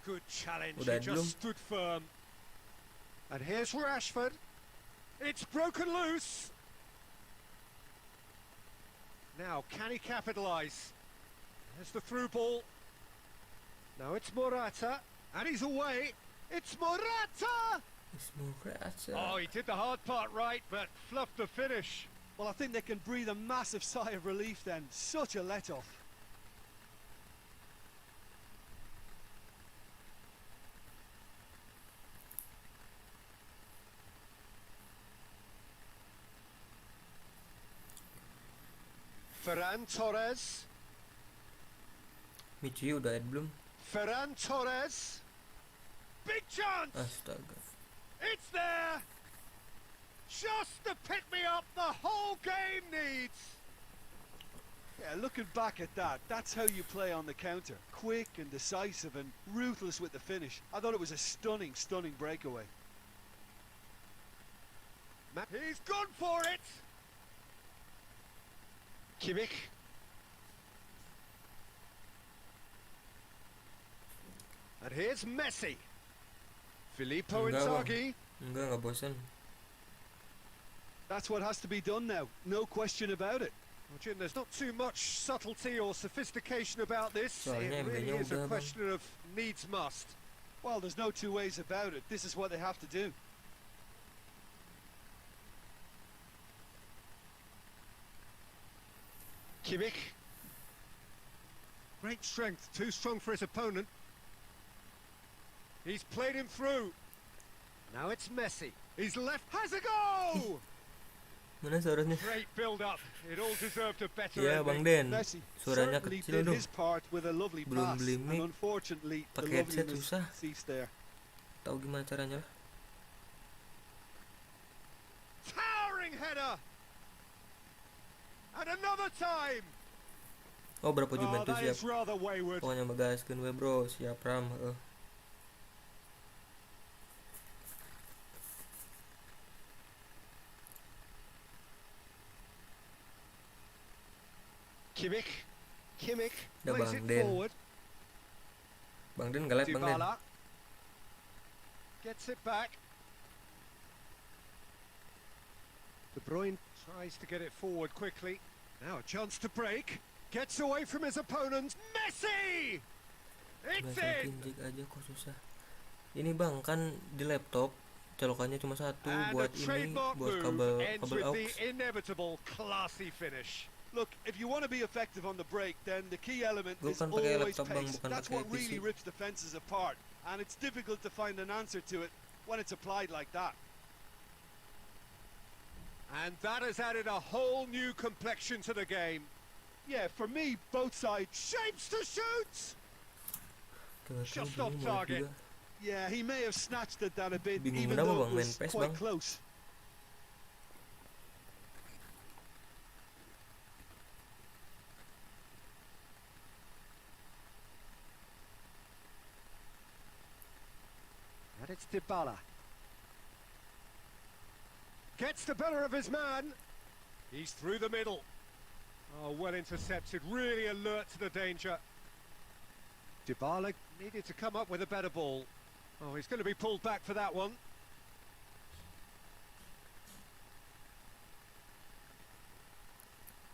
Good challenge. Udah He belum? just stood firm. And here's Rashford. It's broken loose. Now, can he capitalise? There's the through ball. Now it's Morata. And he's away. It's Morata! Oh, he did the hard part right, but fluffed the finish. Well, I think they can breathe a massive sigh of relief then. Such a let-off. Ferran Torres. Micu udah add belum? Ferran Torres. Big chance! Astaga. It's there! Just the pick-me-up the whole game needs! Yeah, looking back at that, that's how you play on the counter. Quick and decisive and ruthless with the finish. I thought it was a stunning, stunning breakaway. He's gone for it! Kimmich. And here's Messi. Filippo Enggak, Bang. Inzaghi. Enggak bosan. That's what has to be done now. No question about it. Well, Jim, there's not too much subtlety or sophistication about this. Soalnya It really MD-nya is a udah, Bang. question of needs must. Well, there's no two ways about it. This is what they have to do. Kimmich. Great strength, too strong for his opponent. He's played him through. Now it's Messi. He's left, has a goal! Mana suaranya? Great build-up. It all deserved a better Iya Bang ending. Den. Messi Suaranya certainly kecil did dong. his part with a lovely Belum pass, beli and mic, unfortunately the pakai headset loveliness susah. ceased there. Tahu gimana caranya lah. Towering header! And another time! Oh berapa Oh, Juventus that siap. is rather wayward. Pokoknya sama Gaskeunn we bro, siap Ram. Kimmich. Kimmich Udah, plays Bang it Den. forward. Bang Den nge-lag Bang Den. Dybala gets it back. De Bruyne tries to get it forward quickly. Now a chance to break. Gets away from his opponent. Messi! It's Bahasa in! kinjek aja kok susah. Ini Bang kan di laptop colokannya cuma satu And a buat ini, trademark buat move kabel ends kabel with aux. the inevitable classy finish. Look, if you want to be effective on the break, then the key element Gua is kan pakai always laptop, Bang, pace. bukan That's pakai what really PC. rips defenses apart, and it's difficult to find an answer to it when it's applied like that. And that has added a whole new complexion to the game. Yeah, for me, both sides. Shapes to shoot! Gak tahu Just dia off mulut target. juga. Yeah, he may have snatched at that a bit, Bingung even kenapa, though Bang, it main was PES, quite Bang? close. And it's Dybala. Gets the better of his man. He's through the middle. Oh, well intercepted. Really alert to the danger. Dybala needed to come up with a better ball. Oh, he's going to be pulled back for that one.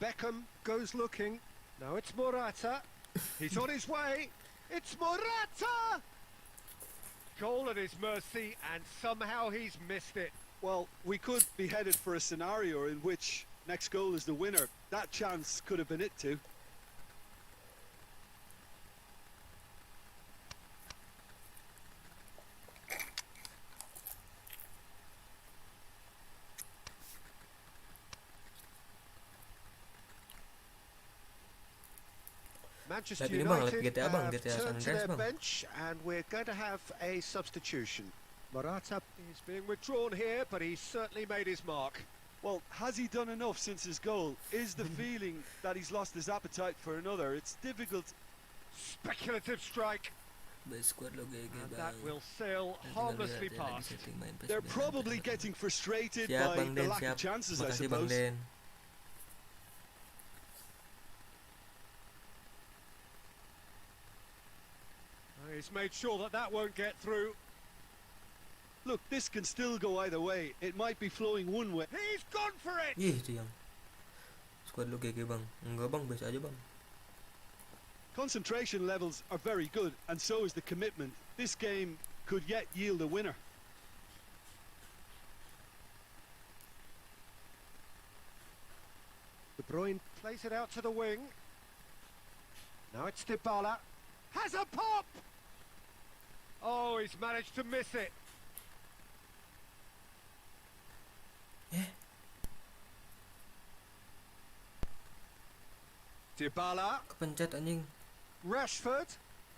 Beckham goes looking. Now it's Morata. He's on his way. It's Morata! Goal at his mercy, and somehow he's missed it. Well, we could be headed for a scenario in which next goal is the winner. That chance could have been it too. Manchester Live ini, Bang, live United GTA, Bang, have GTA San turned to Andreas, their Bang. bench, and we're going to have a substitution. Morata is being withdrawn here, but he's certainly made his mark. Well, has he done enough since his goal? Is the feeling that he's lost his appetite for another? It's difficult. Speculative strike, Base squad lo GG and Bang. that will sail Nanti harmlessly ngeliat ya, lagi past. setting main PES They're biar probably nanti getting frustrated siap by Bang the Den, lack siap. of chances, I Makasih Bang suppose. Den. He's made sure that that won't get through. Look, this can still go either way. It might be flowing one way. He's gone for it! Ih itu yang squad lo GG Bang. Enggak Bang, biasa aja Bang. Concentration levels are very good, and so is the commitment. This game could yet yield a winner. De Bruyne plays it out to the wing. Now it's Dybala. Has a pop! Oh, he's managed to miss it. Eh, Dybala. kepencet anjing. Rashford.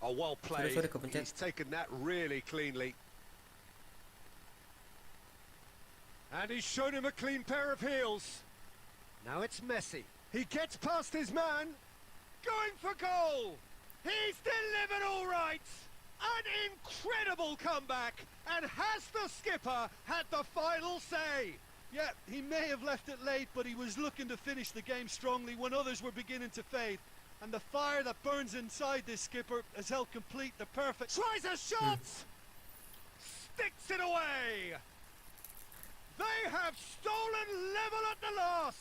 Oh, well played. Sorry, kepencet. He's taken that really cleanly. And he's shown him a clean pair of heels. Now it's Messi. He gets past his man. Going for goal. He's delivered all right. An incredible comeback. And has the skipper had the final say? Yeah, he may have left it late, but he was looking to finish the game strongly when others were beginning to fade. And the fire that burns inside this skipper has helped complete the perfect... Tries a shot. Sticks it away. They have stolen level at the last.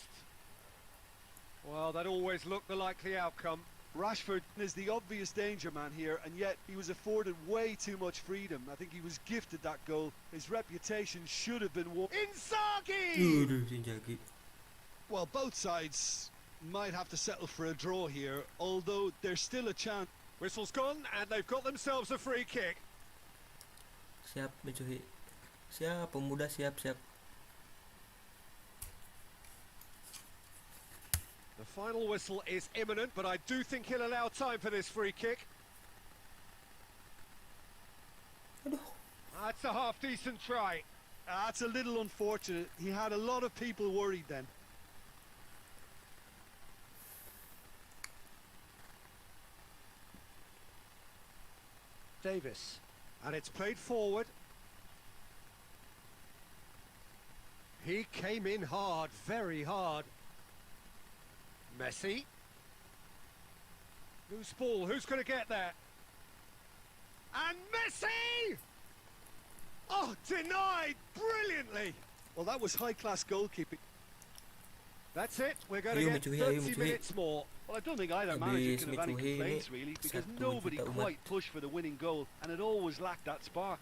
Well, that always looked the likely outcome. Rashford is the obvious danger man here, and yet he was afforded way too much freedom. I think he was gifted that goal. His reputation should have been won. Inzaghi! Duh, Inzaghi. Well, both sides might have to settle for a draw here, although there's still a chance. Whistle's gone, and they've got themselves a free kick. Siap, Micuhi. Siap, pemuda, siap. The final whistle is imminent, but I do think he'll allow time for this free kick. Aduh. That's a half-decent try. That's a little unfortunate. He had a lot of people worried then. Davis. And it's played forward. He came in hard, very hard. Messi. Loose ball, who's going to get there? And Messi! Oh, denied brilliantly. Well, that was high-class goalkeeping. That's it, we're going Ayo, to get Micuhi, ayo, 30 Micuhi. minutes more. Well, I don't think either Habis manager can have any Micuhi ini complaints, really, because satu nobody juta umat. quite pushed for the winning goal, and it always lacked that spark.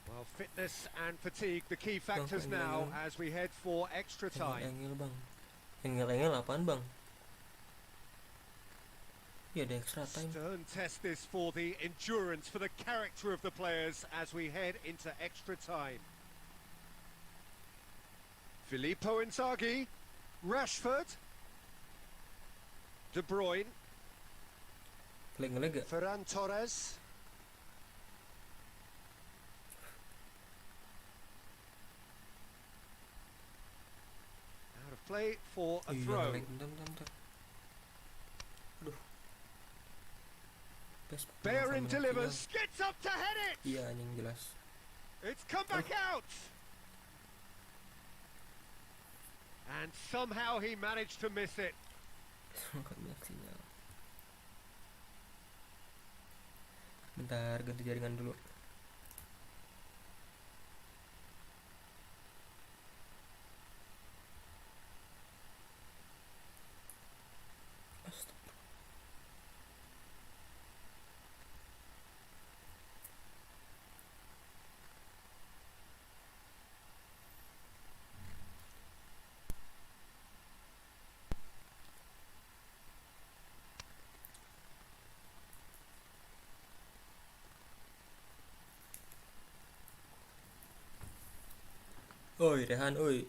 Well, fitness and fatigue, the key Bang, factors engel, now engel. as we head for extra time. Engel, bang. Engel apaan, bang? Ya, ada extra time. Stern test this for the endurance, for the character of the players as we head into extra time. Filippo Inzaghi, Rashford, De Bruyne, Ngelag gak? Ferran Torres. Out of play for a Iya, throw. ngelag. Bentar. Aduh. Pes Bellerin sama delivers, gets up to head it! hilang. Iya, anjing jelas. It's come back out! And somehow he managed to miss it. Kok banyak sinyal. Bentar, ganti jaringan dulu. Astaga. Oi, Rehan, oi.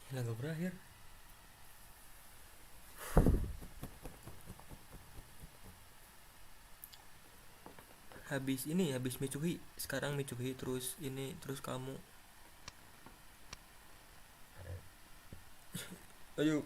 Ini lagu berakhir. Habis Micuhi, sekarang Micuhi, terus ini, terus kamu. Ayo.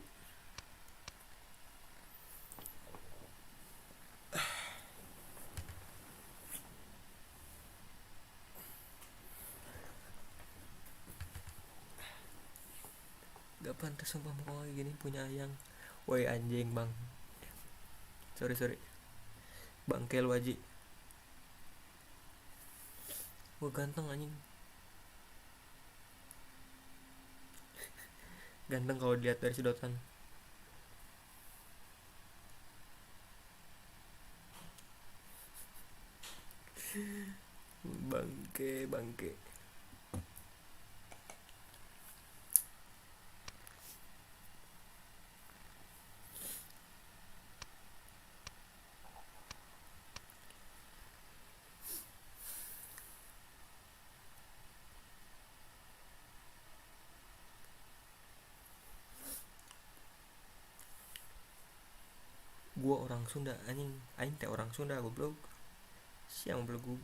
Gak pantas sumpah mau kayak gini punya ayang. Woi anjing bang. Sorry. Bangke lu Haji. Wah ganteng anjing. Ganteng kalau dilihat dari sedotan. Bangke. Gua orang Sunda anjing, aing teh orang Sunda goblok. Siang belegug.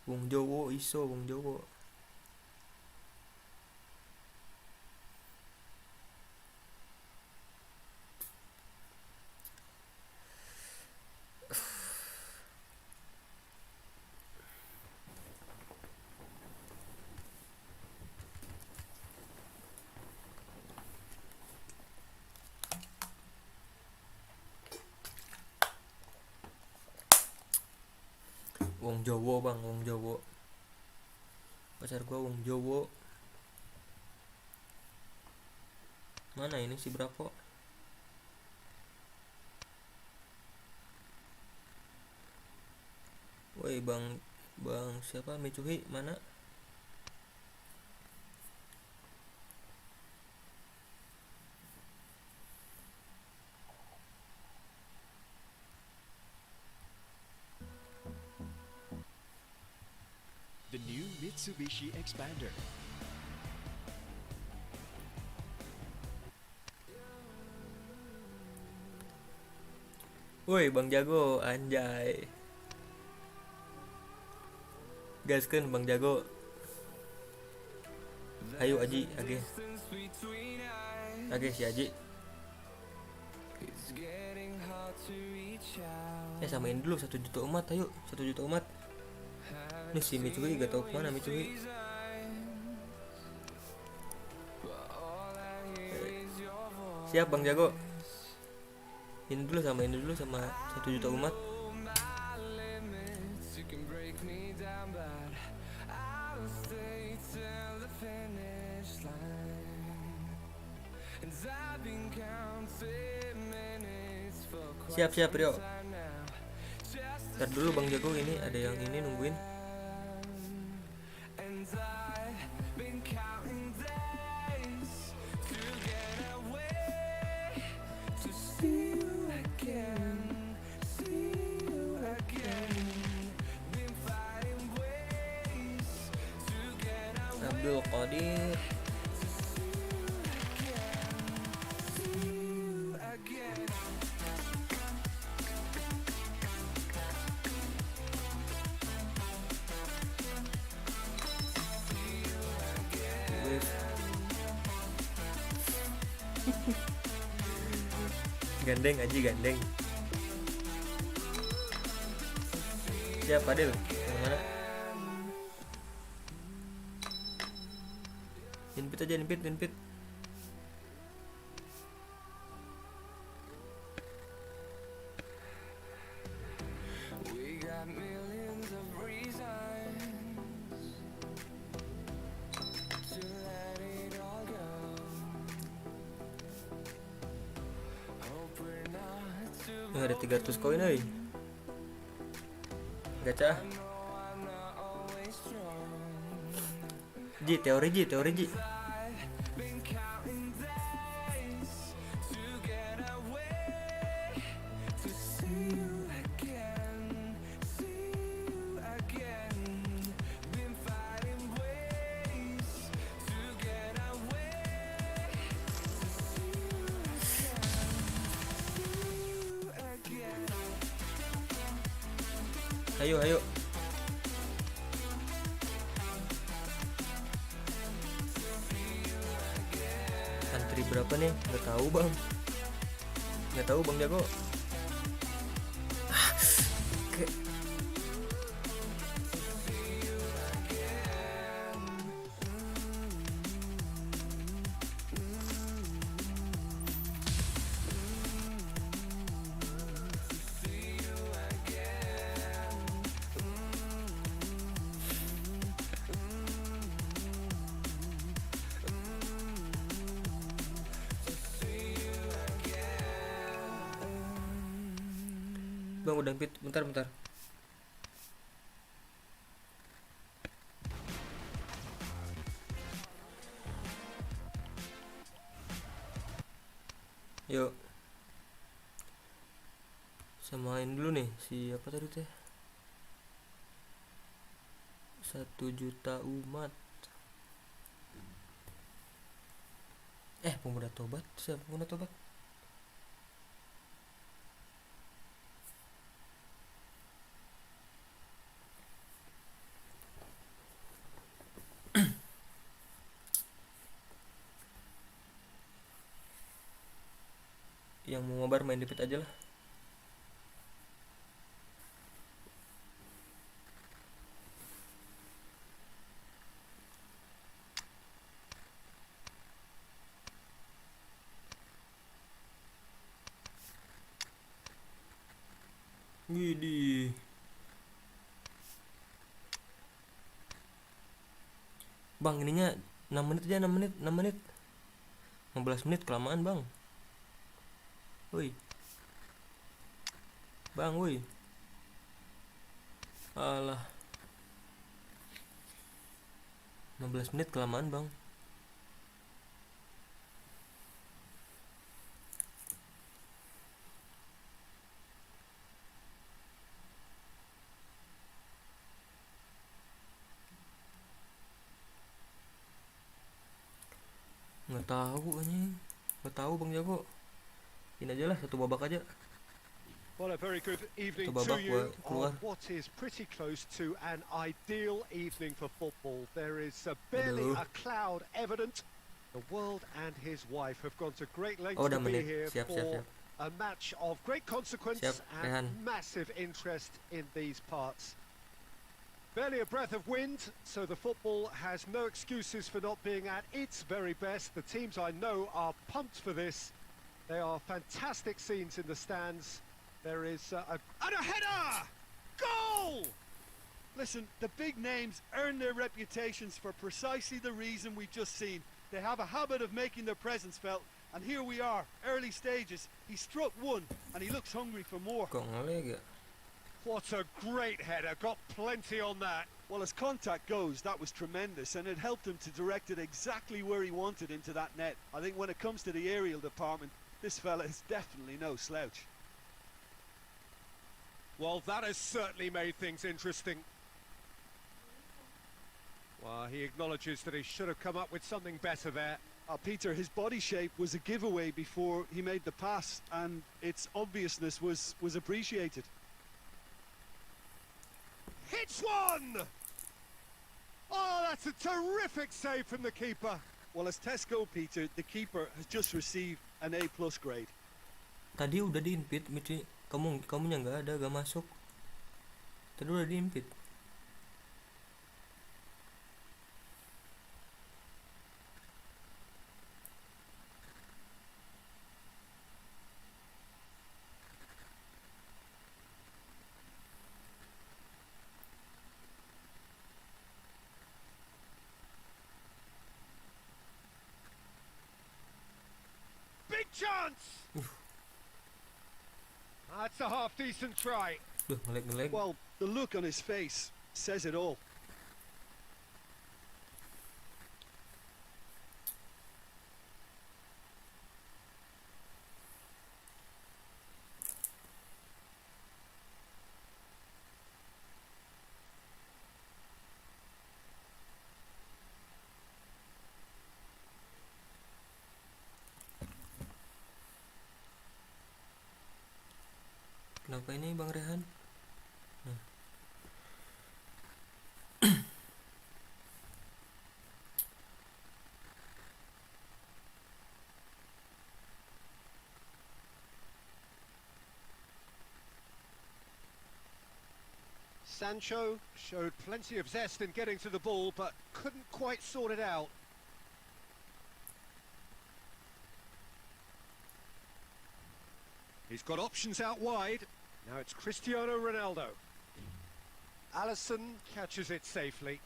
Wong Jowo iso wong Jowo. Jowo bang, wong Jowo. Pacar gua wong Jowo. Mana ini si Bravo? Woi bang siapa Micuhi mana? The new Mitsubishi Expander. Woi Bang Jago, anjay. Gaskeunn Bang Jago. Ayo Aji, age si Aji. Samain dulu 1 juta umat, ayo 1 juta umat. Nih si Micui gak tau kemana Micui. Siap Bang Jago. Ini dulu sama 1 juta umat. Siap Rio. Ntar dulu Bang Jago, ini ada yang ini nungguin. Abdul Qadir. Gandeng Aji, gandeng. Siap Adil, yang mana? Input aja, input. Ada 300 koin euy. Gacha. Teori Ji. Ayo. Antri berapa nih? Nggak tahu Bang Jago. Oke. Bang udah pit, bentar. Yuk. Samain dulu nih siapa tadi teh? 1 juta umat. Pemuda tobat, siapa pemuda tobat? Yang mau mabar main dipit aja lah. Widih. Bang, ininya 6 menit aja, 6 menit 15 menit kelamaan bang. Woi bang, woi. Alah, 15 menit kelamaan bang. Nggak tahu anjing, nggak tahu bang Jago. Ini aja lah, satu babak aja. Well, a very good evening Ito to babak you keluar. on what is pretty close to an ideal evening for football. There is barely Aduh. a cloud evident. The world and his wife have gone to great lengths Oh, to udah be menit. here Siap. for a match of great consequence Siap, and Rehan. massive interest in these parts. Barely a breath of wind, so the football has no excuses for not being at its very best. The teams I know are pumped for this. They are fantastic scenes in the stands. There is and a header! Goal! Listen, the big names earn their reputations for precisely the reason we've just seen. They have a habit of making their presence felt, and here we are, early stages. He struck one, and he looks hungry for more. Kok ngelag ya? What a great header, got plenty on that. Well, as contact goes, that was tremendous, and it helped him to direct it exactly where he wanted into that net. I think when it comes to the aerial department, this fella is definitely no slouch. Well, that has certainly made things interesting. Well, he acknowledges that he should have come up with something better there. Peter, his body shape was a giveaway before he made the pass, and its obviousness was appreciated. Hits one! Oh, that's a terrific save from the keeper. Well, as tests go, Peter, the keeper has just received an A+ grade. Tadi udah diimpit, Mitri. Kamunya nggak ada, nggak masuk. Tadi udah diimpit. Big chance! That's a half-decent try. Duh, ngelag. Well, the look on his face says it all. Kenapa ini Bang Rehan? Nah. Sancho showed plenty of zest in getting to the ball, but couldn't quite sort it out. He's got options out wide. Now it's Cristiano Ronaldo. Alisson catches it safely.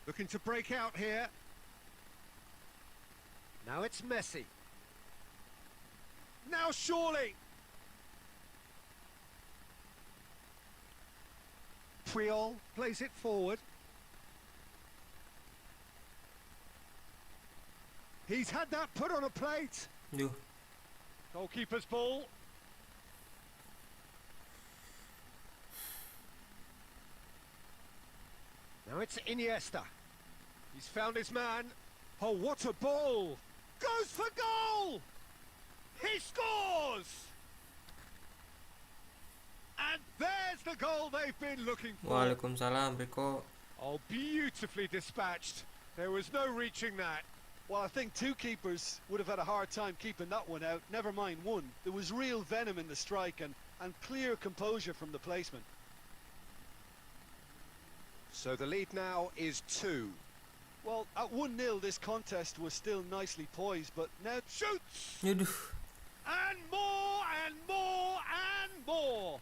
Looking to break out here. Now it's Messi. Now surely. Puyol plays it forward. He's had that put on a plate. Duh. Goalkeeper's ball. Now it's Iniesta. He's found his man. Oh, what a ball! Goes for goal! He scores! And there's the goal they've been looking for. Waalaikumsalam, Riko. Oh, beautifully dispatched. There was no reaching that. Well, I think two keepers would have had a hard time keeping that one out, never mind one. There was real venom in the strike and clear composure from the placement. So the lead now is 2. Well, at 1-0 this contest was still nicely poised, but now Shoots! Aduh. And more and more and more!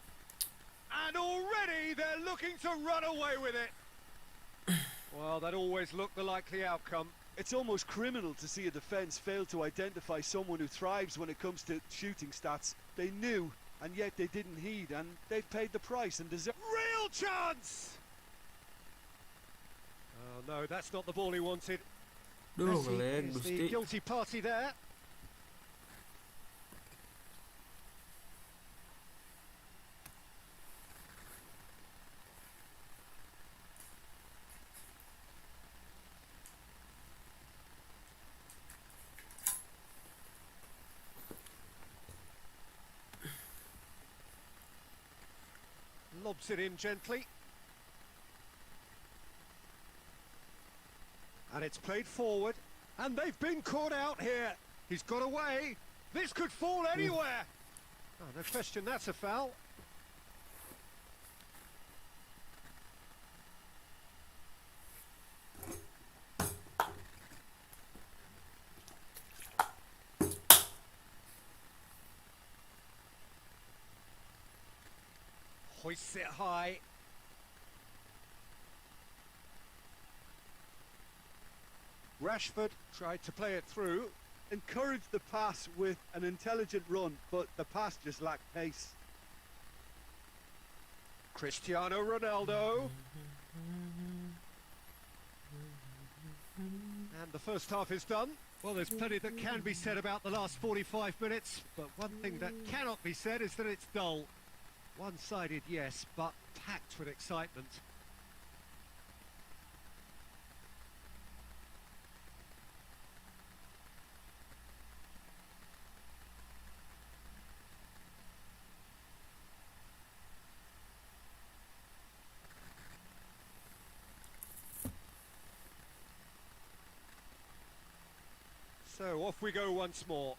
And already they're looking looking to run away with it. Well, that always looked the likely outcome. It's almost criminal to see a defence fail to identify someone who thrives when it comes to shooting stats. They knew, and yet they didn't heed, and they've paid the price and deserve. Real chance! Oh no, that's not the ball he wanted. Duh, Messi ngelag is the Gusti. guilty party there. Lobs it in gently. And it's played forward. And they've been caught out here. He's got away. This could fall anywhere. Oh, no question, that's a foul. Hoists it high. Rashford tried to play it through. Encouraged the pass with an intelligent run, but the pass just lacked pace. Cristiano Ronaldo. And the first half is done. Well, there's plenty that can be said about the last 45 minutes, but one thing that cannot be said is that it's dull. One-sided, yes, but packed with excitement. So off we go once more.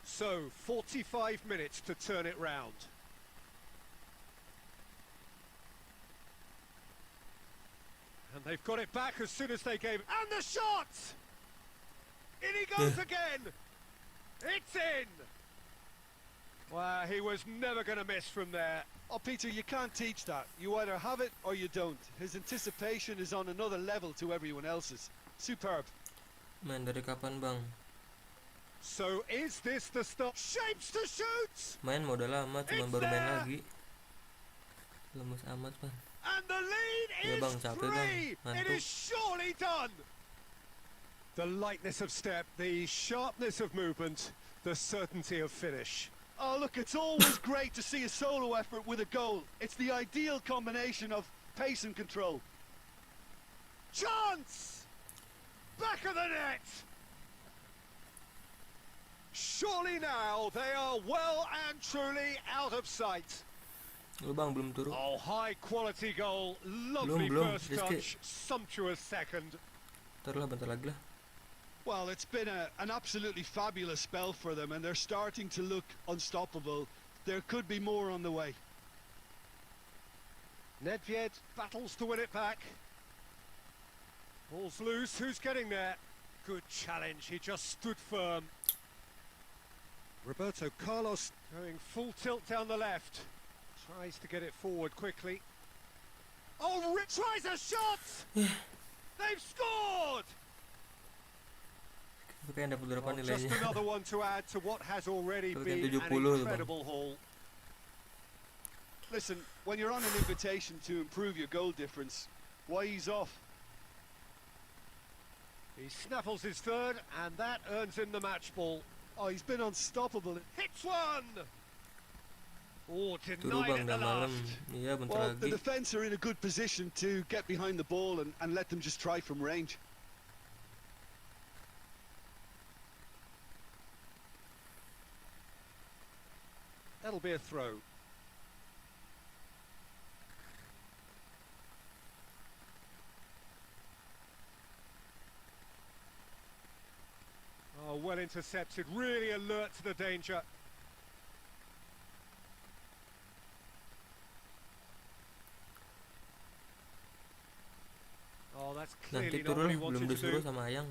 So 45 minutes to turn it round. And they've got it back as soon as they gave. And the shot! In he goes again! It's in! Well, he was never going to miss from there. Oh, Peter, you can't teach that. You either have it or you don't. His anticipation is on another level to everyone else's. Superb. Man, dari kapan bang? So is this the start? Shapes to shoot! Main mau udah lama, cuman It's baru main there! lagi. Lemes amat bang. And the lead Ya, is bang, capek, bang. free! It Ngantuk. is surely done! The lightness of step, the sharpness of movement, the certainty of finish. Oh, look, it's always great to see a solo effort with a goal. It's the ideal combination of pace and control. Chance! Back of the net! Surely now they are well and truly out of sight. Lu bang belum turun. Oh, high quality goal, lovely Belum, first Rizky. touch, sumptuous second. Bentar lagi lah. Well, it's been an absolutely fabulous spell for them, and they're starting to look unstoppable. There could be more on the way. Nedved battles to win it back. Ball's loose, who's getting there? Good challenge, he just stood firm. Roberto Carlos going full tilt down the left. Tries to get it forward quickly. Oh, Rick tries a shot! They've scored! Kayaknya dapat berapa Oh, just nilainya? another one to add to what has already Kau been kan an 70 tuh, Bang. incredible haul. Listen, when you're on an invitation to improve your goal difference, why ease off? He snaffles his third, and that earns him the match ball. Oh, he's been unstoppable. Hits one! Oh, Turu denied bang, at udah the malam. last. Iya, bentar Well, the lagi. defence are in a good position to get behind the ball and let them just try from range. That'll be a throw. Oh, well intercepted, really alert to the danger. Oh, that's Nanti clearly not turun what he belum wanted to disuruh do. sama Ayang.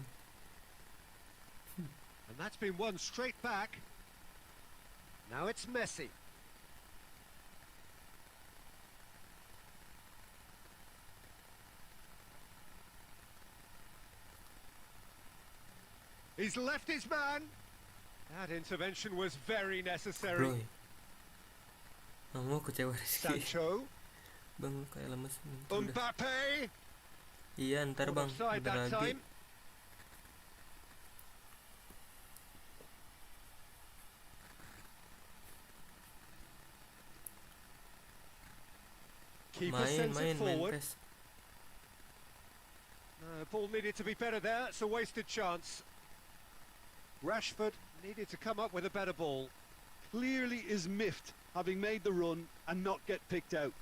And that's been won straight back. Now it's Messi. He's left his man. That intervention was very necessary. Bro, kamu kecewa Rizky. Sancho, Bang, lu kayak lemes nih. Udah. Mbappe. Iya, ntar Not bang, offside bentar that lagi. time. Keeper sends it Main forward. PES. Ball needed to be better there. It's a wasted chance. Rashford needed to come up with a better ball. Clearly is miffed, having made the run and not get picked out.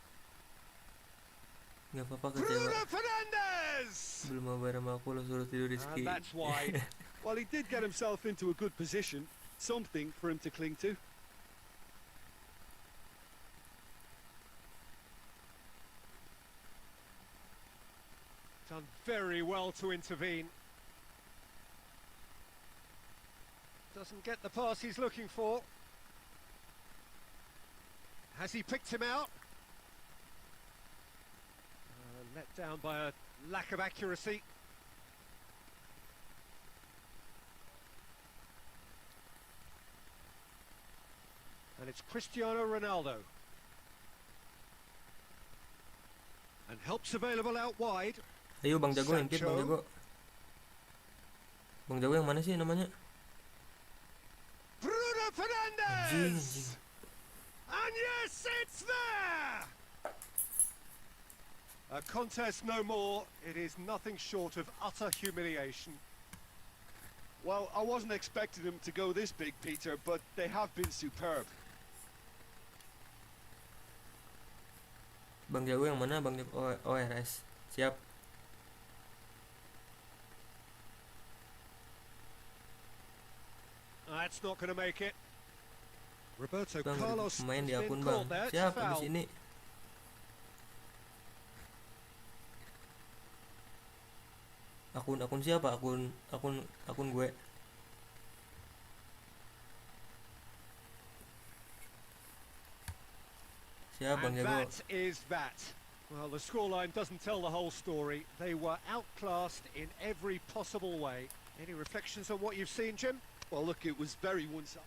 Gak apa-apa Bruno kecewa. Fernandes! Belum mabar sama aku, lo suruh tidur Rizky. And that's wide. Well, he did get himself into a good position, something for him to cling to. Done very well to intervene. Doesn't get the pass he's looking for. Has he picked him out? Let down by a lack of accuracy. And it's Cristiano Ronaldo. And help's available out wide. Ayo Bang Jago, intip Bang Jago. Bang Jago yang mana sih namanya? Bruno Fernandes! Anjing. And yes, it's there! A contest no more. It is nothing short of utter humiliation. Well, I wasn't expecting him to go this big, Peter, but they have been superb. Bang Jago yang mana? Bang Jago ORS. Siap. That's not going to make it. Roberto Bang, Carlos main di has akun been bang. called there. It's a Siap, di foul. sini. Akun siapa? Akun gue. Siap Bang And Jago. that is that. Well, the scoreline doesn't tell the whole story. They were outclassed in every possible way. Any reflections on what you've seen, Jim? Well, look, it was very one-sided.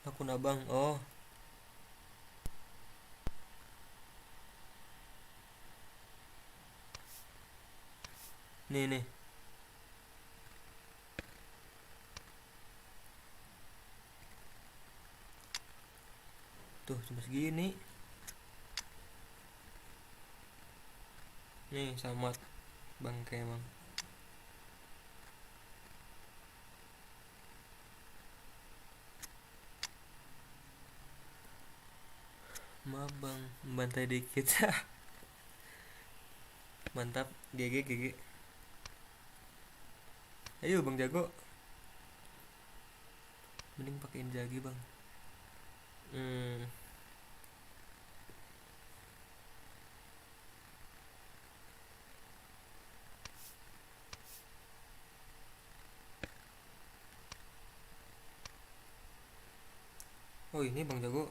Akun abang. Oh. Nih. Tuh, cuma segini. Nih, samat bangke emang. Maaf bang, membantai dikit. Mantap, GG. Ayo Bang Jago. Mending pakein Jagi bang. Oh ini Bang Jago.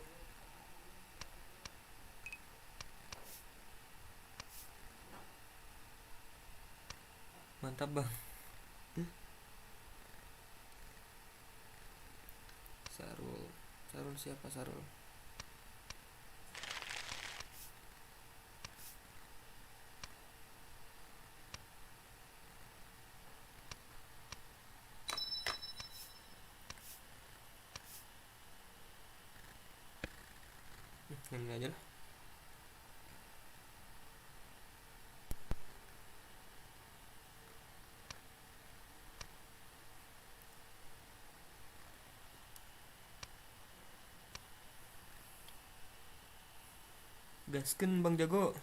Mantap bang. Sarul siapa Sarul? Ini aja lah. Gaskeunn Bang Jago.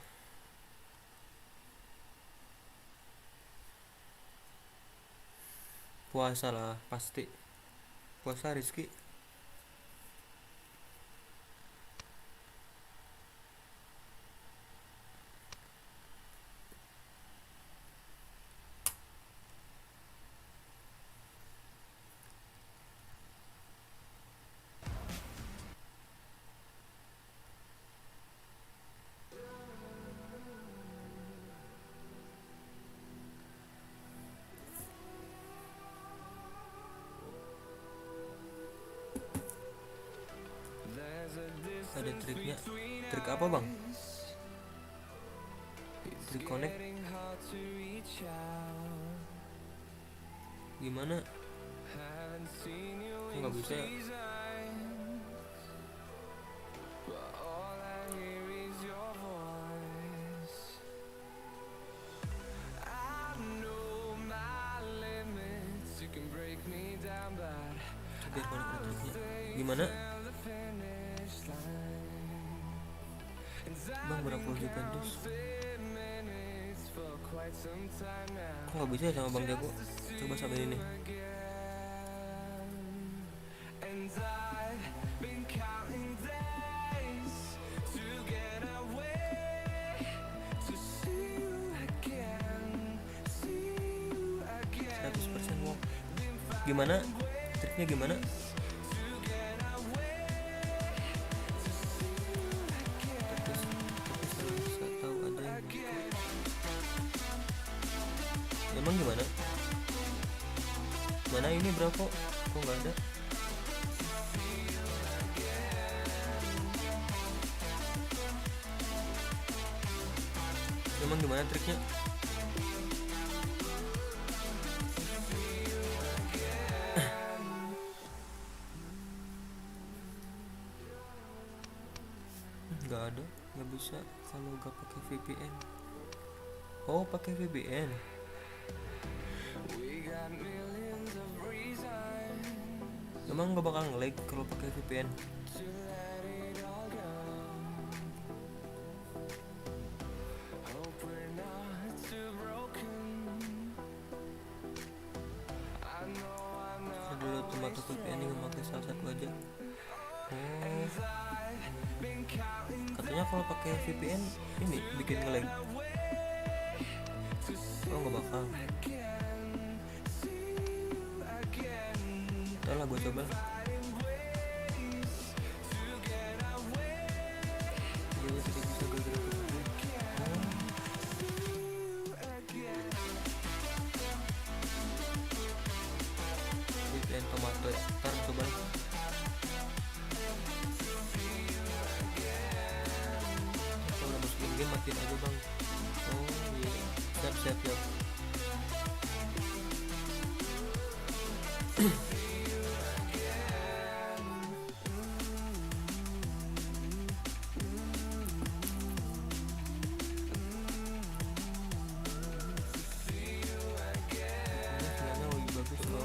Puasa lah pasti. Puasa Rizky. ada triknya. Trik apa bang? Trik connect gimana? Nggak bisa ya? Biar connect ada triknya. Gimana? Bang berapa Juventus? Kok nggak bisa ya sama Bang Jago? Coba sambil ini. Gimana? Triknya gimana? Tahu ada yang emang gimana? Mana ini berapa? Kok nggak ada? Emang gimana triknya? Nggak ada, nggak bisa kalau nggak pakai VPN. Oh, pakai VPN. Emang nggak bakal nge-lag kalau pakai VPN? Dulu tomato VPN yang memakai salah satu aja. Oh, katanya kalau pakai VPN ini bikin nge-lag. Oh, nggak bakal. Ntar lah gue coba. Iya, tidak bisa gara-gara VPN. VPN tomato ya. Ntar coba. Kalau udah masukin game matiin aja bang. Oh iya, siap. Sinyalnya lebih bagus loh.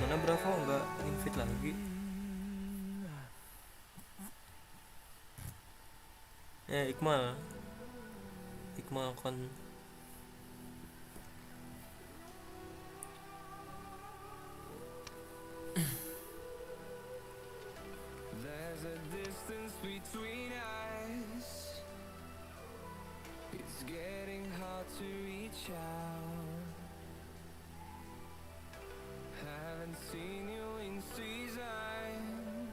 Mana Bravo nggak invite lagi? Iqmal kon. There's a distance between us. It's getting hard to reach out. Haven't seen you in seasons,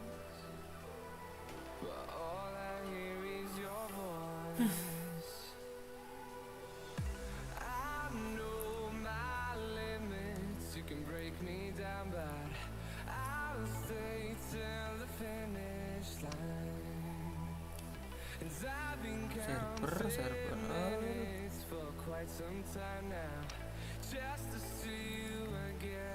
but all I hear is your voice. I know my limits. You can break me down, but I'll stay till the finish line. And I've been counting minutes for quite some time now, just to see you again.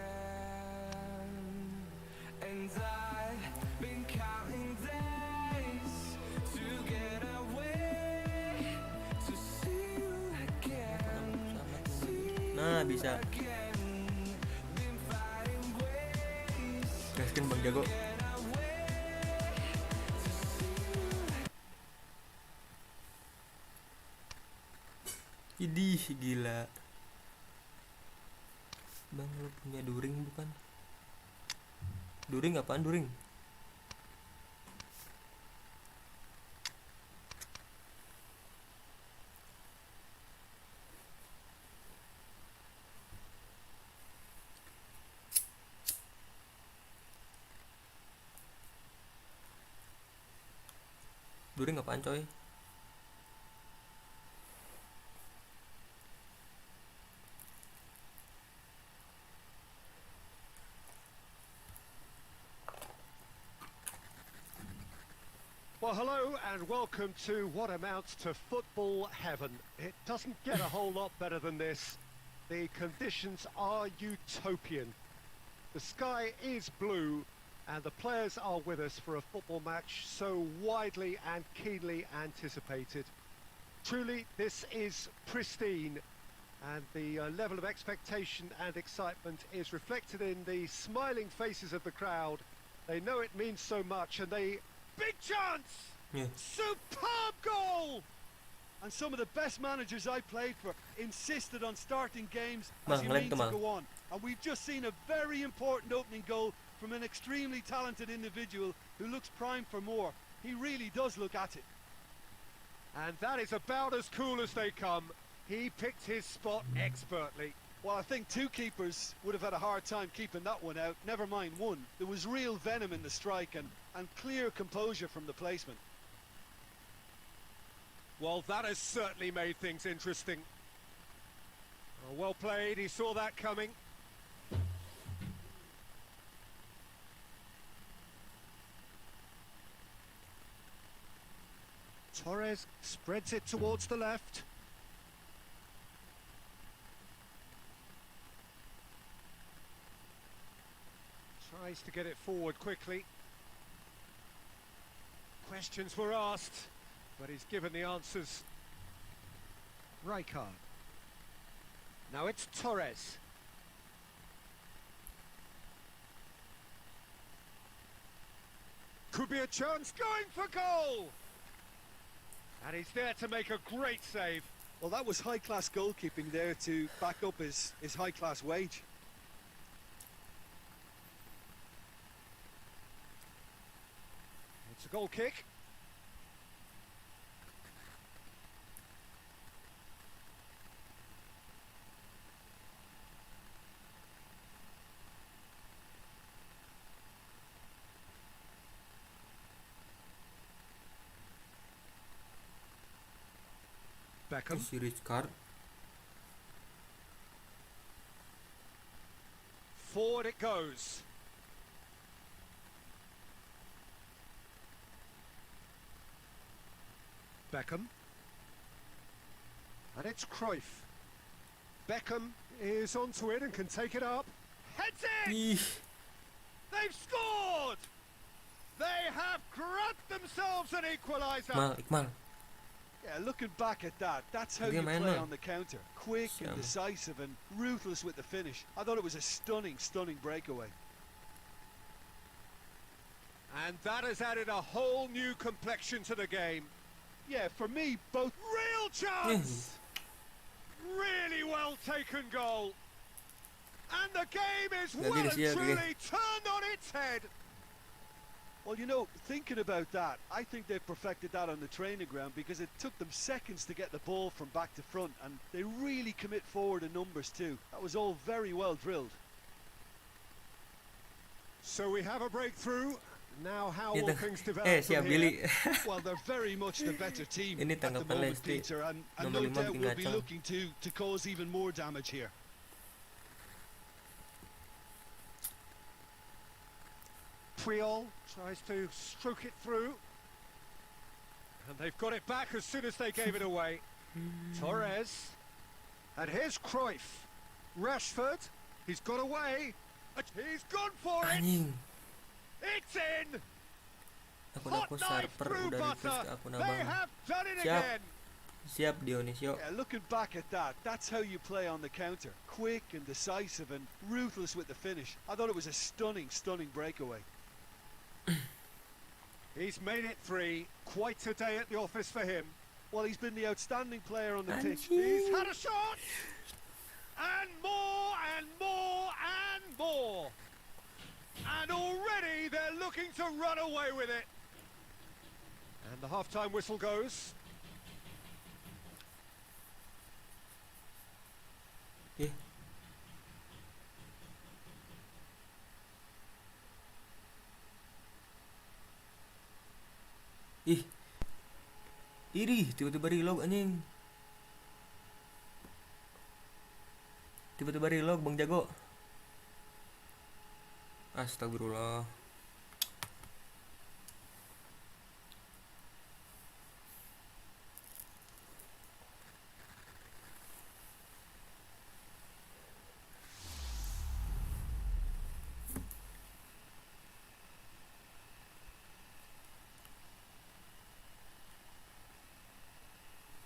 And I've been counting days to get away, to see you again. Nah, bisa. Gaskeunn Bang Jago. Idih, gila. Bang, lu punya during bukan? During apaan during? During apaan coy? Well, hello and welcome to what amounts to football heaven. It doesn't get a whole lot better than this. The conditions are utopian. The sky is blue and the players are with us for a football match so widely and keenly anticipated. Truly, this is pristine, and the level of expectation and excitement is reflected in the smiling faces of the crowd. They know it means so much, and they... Big chance! Yeah. Superb goal! And some of the best managers I played for insisted on starting games as you mean to go on. And we've just seen a very important opening goal from an extremely talented individual who looks primed for more. He really does look at it. And that is about as cool as they come. He picked his spot expertly. Well, I think two keepers would have had a hard time keeping that one out, never mind one. There was real venom in the strike and clear composure from the placement. Well, that has certainly made things interesting. Oh, well played, he saw that coming. Torres spreads it towards the left. Tries to get it forward quickly. Questions were asked, but he's given the answers. Rijkaard. Now it's Torres. Could be a chance, going for goal! And he's there to make a great save. Well, that was high-class goalkeeping there to back up his high-class wage. It's a goal kick. Beckham. Series card. Forward it goes. Beckham. And it's Cruyff. Beckham is onto it and can take it up. Heads it! They've scored! They have grabbed themselves an equaliser. Ikmal. Yeah, looking back at that, that's how you play on the counter. Quick and decisive and ruthless with the finish. I thought it was a stunning, stunning breakaway. And that has added a whole new complexion to the game. Yeah, for me, both... Real chance! Really well taken goal. And the game is well and truly turned on its head. Well, you know, thinking about that, I think they perfected that on the training ground because it took them seconds to get the ball from back to front, and they really commit forward in numbers too. That was all very well drilled. So we have a breakthrough. Now how will things develop from here? Well, they're very much the better team at the moment, Peter, and no doubt will be looking to cause even more damage here. Puyol tries to stroke it through. And they've got it back as soon as they gave it away. Torres. And here's Cruyff. Rashford. He's got away. He's gone for it. It's in. Hot knife through butter. They have done it again. Siap Dionisio. Yeah, looking back at that, that's how you play on the counter. Quick and decisive and ruthless with the finish. I thought it was a stunning, stunning breakaway. He's made it 3. Quite a day at the office for him. Well, he's been the outstanding player on the pitch. He's had a shot! And more and more and more! And already they're looking to run away with it. And the half-time whistle goes. Yeah. Ih, tiba-tiba reload anjing. Tiba-tiba reload Bang Jago. Astagfirullah.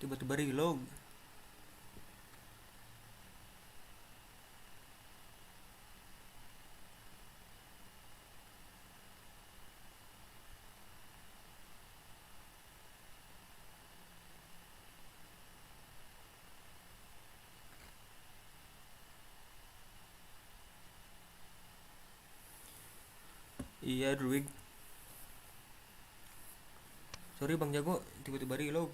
tiba-tiba reload. Iya Druid. Sorry Bang Jago, tiba-tiba reload.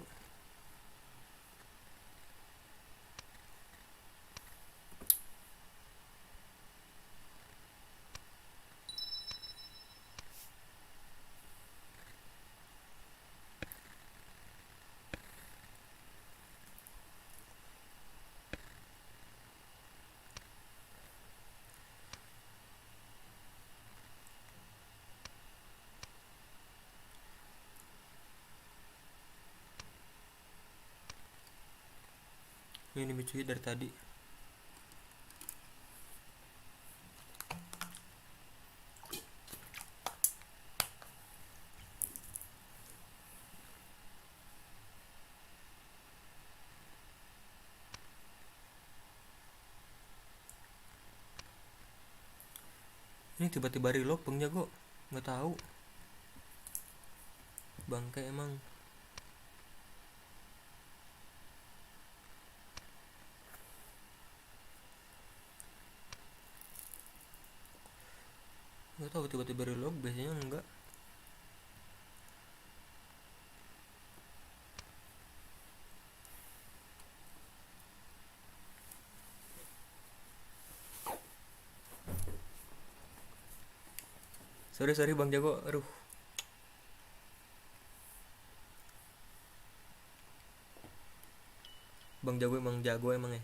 Ini cuy dari tadi. Ini tiba-tiba reload Bang Jago. Nggak tahu. Bangke emang. Nggak tahu tiba-tiba reload, biasanya enggak. Sorry Bang Jago, aduh. Bang Jago emang jago emang ya.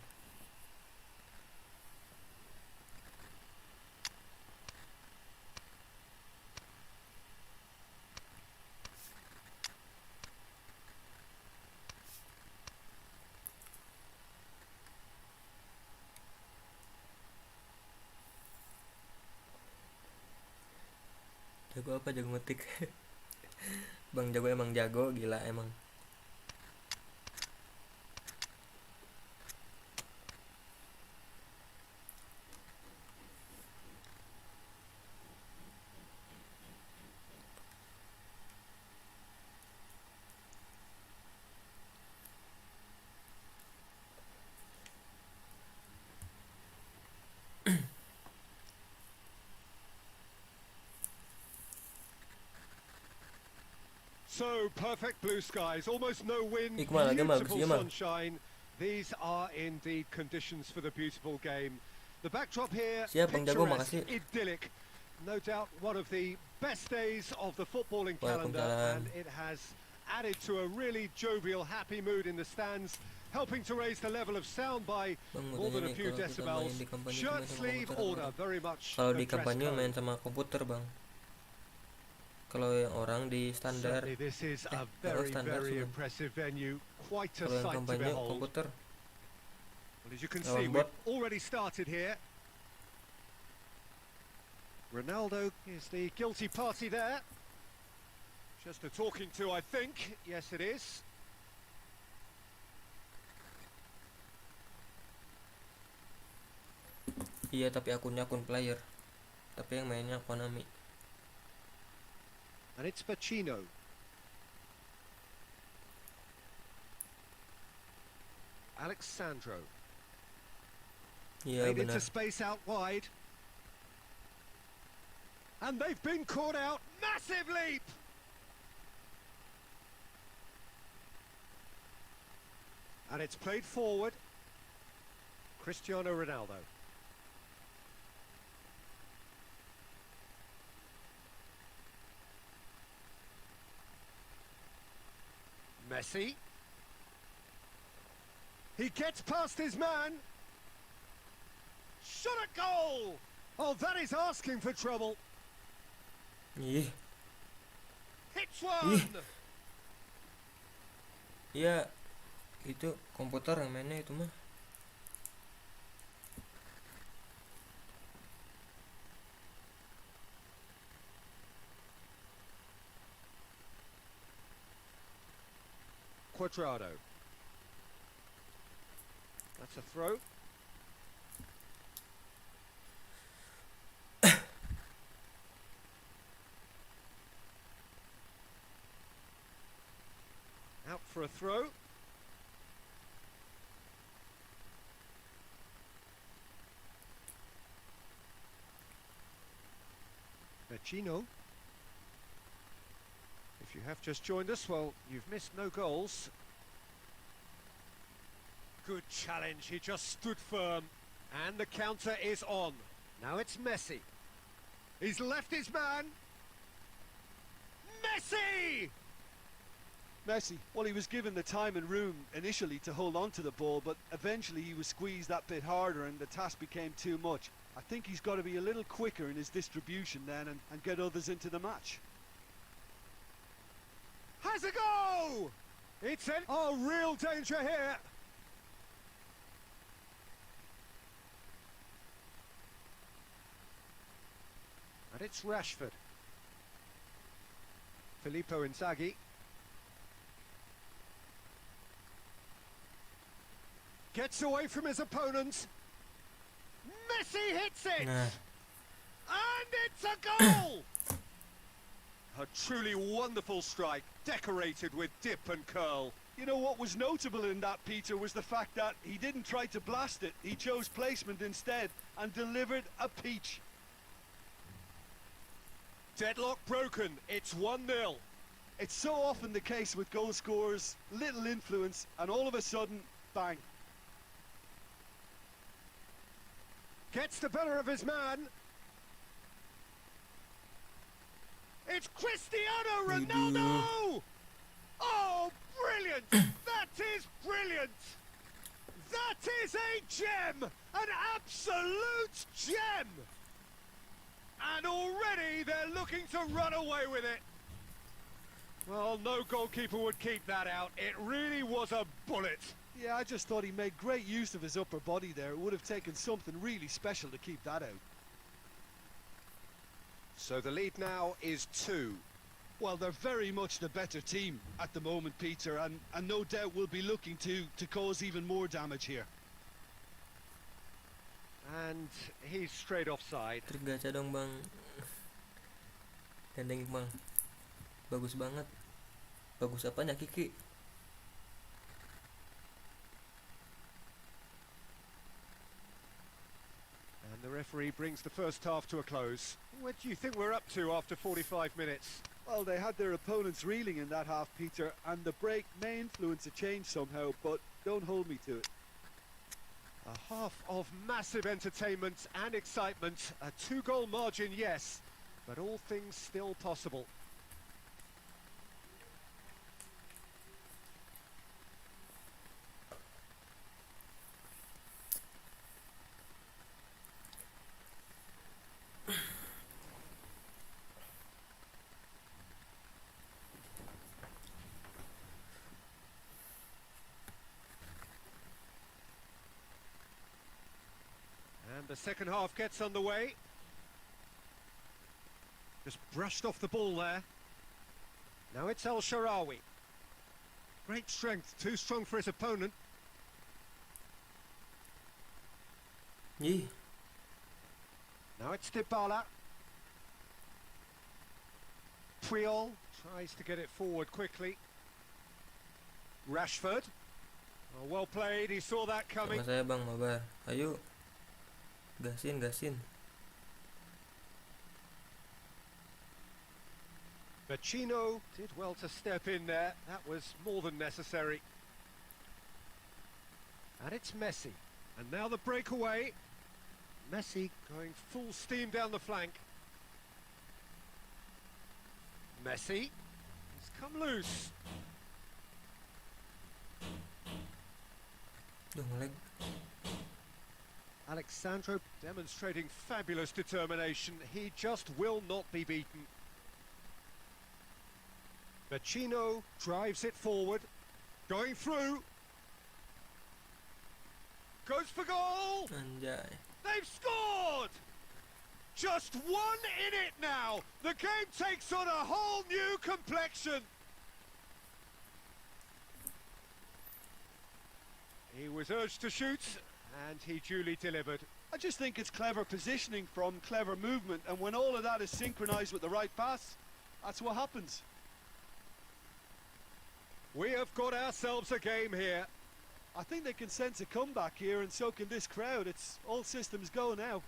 Jago apa, jago ngetik. Bang Jago emang jago, gila emang. So perfect blue skies, almost no wind, Ikmal, Gamal, beautiful Gamal. sunshine. These are indeed conditions for the beautiful game. The backdrop here, Siap, Bang Jago, picturesque, makasih. idyllic. No doubt one of the best days of the footballing calendar, Waalaikumsalam. and it has added to a really jovial, happy mood in the stands, helping to raise the level of sound by Bang, mau more than tanya a nih, few kalau kita main decibels. di kampanye Shirt main sama sleeve komputer order, apa? very much Kalau the di dress kampanye code. main sama komputer Bang. Kalau yang orang di standar, Certainly this is a kalau very, standar very sih. impressive venue. Quite a Kalau yang sight to kampanye behold. komputer. Well, as you can Lawan see, bot. we've already started here. Ronaldo is the guilty party there. Just a talking to, I think. Yes, it is. Iya, tapi akunnya akun player. Tapi yang mainnya Konami. And it's Pacino. Alexandro. Iya Made into benar. space out wide. And they've been caught out. Massive leap! And it's played forward. Cristiano Ronaldo. Messi. He gets past his man. Shot at goal! Oh, that is asking for trouble. Ih, Hits one! iya. Itu komputer yang mainnya itu mah. Quadrado. It's a throw. Out for a throw. Vecino. If you have just joined us, well, you've missed no goals. Good challenge, he just stood firm. And the counter is on. Now it's Messi. He's left his man. Messi! Messi, well, he was given the time and room initially to hold on to the ball, but eventually he was squeezed that bit harder and the task became too much. I think he's got to be a little quicker in his distribution then and get others into the match. Has a go! It's in. Oh, real danger here. And it's Rashford. Filippo Inzaghi. Gets away from his opponent. Messi hits it! Nah. And it's a goal! A truly wonderful strike, decorated with dip and curl. You know what was notable in that, Peter, was the fact that he didn't try to blast it. He chose placement instead and delivered a peach. Deadlock broken, it's 1-0. It's so often the case with goal scorers, little influence, and all of a sudden, bang. Gets the better of his man. It's Cristiano Ronaldo! Oh, brilliant! That is brilliant! That is a gem! An absolute gem! And already they're looking to run away with it. Well, no goalkeeper would keep that out. It really was a bullet. Yeah, I just thought he made great use of his upper body there. It would have taken something really special to keep that out. So the lead now is 2. Well, they're very much the better team at the moment, Peter, and no doubt will be looking to cause even more damage here. And he's straight offside. Trik gacha dong bang. Gandeng Iqbal. Bagus banget. Bagus apanya Kiki? And the referee brings the first half to a close. What do you think we're up to after 45 minutes? Well, they had their opponents reeling in that half, Peter, and the break may influence a change somehow, but don't hold me to it. A half of massive entertainment and excitement. A 2-goal margin, yes, but all things still possible. And the second half gets underway. Just brushed off the ball there. Now it's El Shaarawy. Great strength, too strong for his opponent. Yee. Now it's Dybala. Puyol tries to get it forward quickly. Rashford. Oh, well played, he saw that coming. Sama saya bang mabar. Ayo. Gasin. Vecino did well to step in there. That was more than necessary. And it's Messi. And now the breakaway. Messi going full steam down the flank. Messi. He's come loose. Duh, ngelag. Alexandro demonstrating fabulous determination. He just will not be beaten. Vecino drives it forward. Going through. Goes for goal! Anjay. They've scored! Just 1 in it now. The game takes on a whole new complexion. He was urged to shoot, and he duly delivered. I just think it's clever positioning from clever movement, and when all of that is synchronized with the right pass, that's what happens. We have got ourselves a game here. I think they can sense a comeback here, and so can this crowd. It's all systems go now.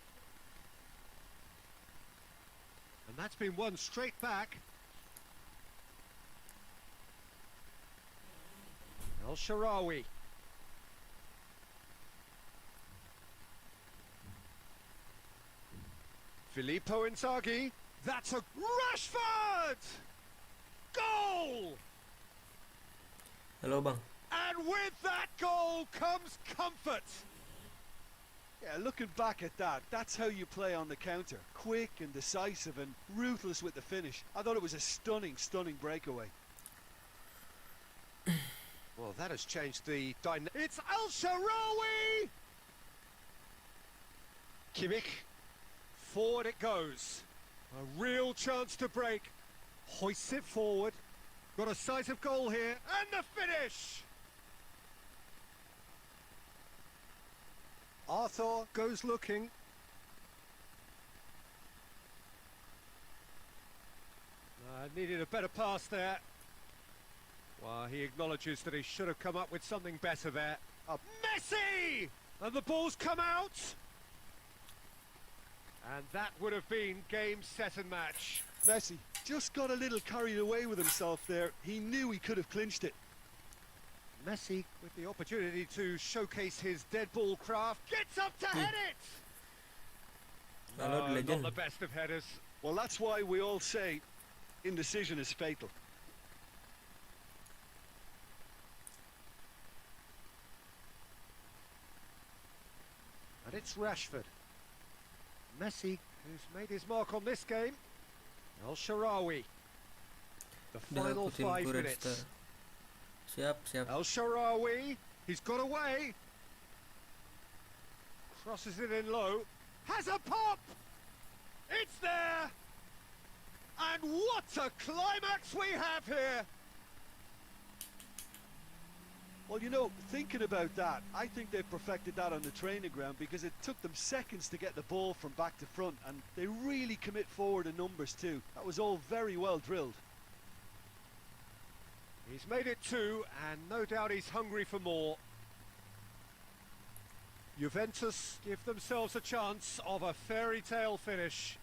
And that's been won straight back. El Shaarawy. Filippo Inzaghi. That's a Rashford! Goal! Halo bang. And with that goal comes comfort. Yeah, looking back at that, that's how you play on the counter. Quick and decisive and ruthless with the finish. I thought it was a stunning, stunning breakaway. Well, that has changed the dynamic. It's El Shaarawy! Kimmich. Forward it goes. A real chance to break. Hoists it forward. Got a sight of goal here. And the finish! Arthur goes looking. Needed a better pass there. Well, he acknowledges that he should have come up with something better there. Messi! And the ball's come out. And that would have been game, set and match. Messi just got a little carried away with himself there. He knew he could have clinched it. Messi with the opportunity to showcase his dead ball craft. Gets up to head it! Halo, the Not legend. the best of headers. Well, that's why we all say indecision is fatal. And it's Rashford. Messi, who's made his mark on this game. El Shaarawy. The Udah final aku tim 5 ku Red minutes. Star. Siap, siap. El Shaarawy, he's got away. Crosses it in low. Has a pop! It's there! And what a climax we have here! Well, you know, thinking about that, I think they've perfected that on the training ground because it took them seconds to get the ball from back to front, and they really commit forward in numbers too. That was all very well drilled. He's made it 2, and no doubt he's hungry for more. Juventus give themselves a chance of a fairy tale finish.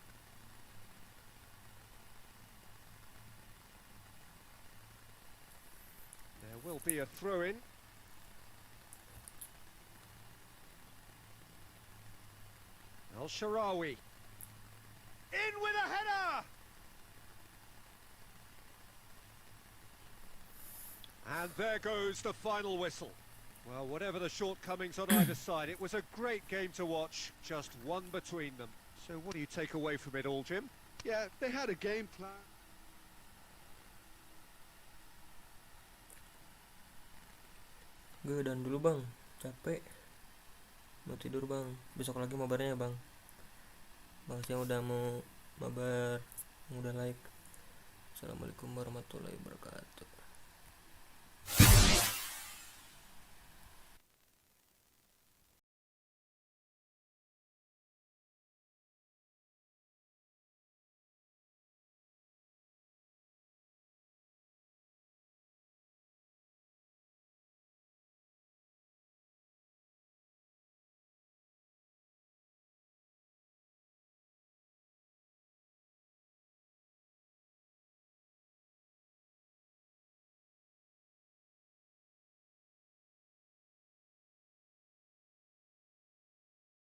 There will be a throw-in. El Shaarawy. In with a header! And there goes the final whistle. Well, whatever the shortcomings on either side, it was a great game to watch, just one between them. So what do you take away from it all, Jim? Yeah, they had a game plan. Gue dan dulu bang, capek. Mau tidur bang, besok lagi mabarnya bang. Makasih yang udah mau mabar, yang udah like. Assalamualaikum warahmatullahi wabarakatuh.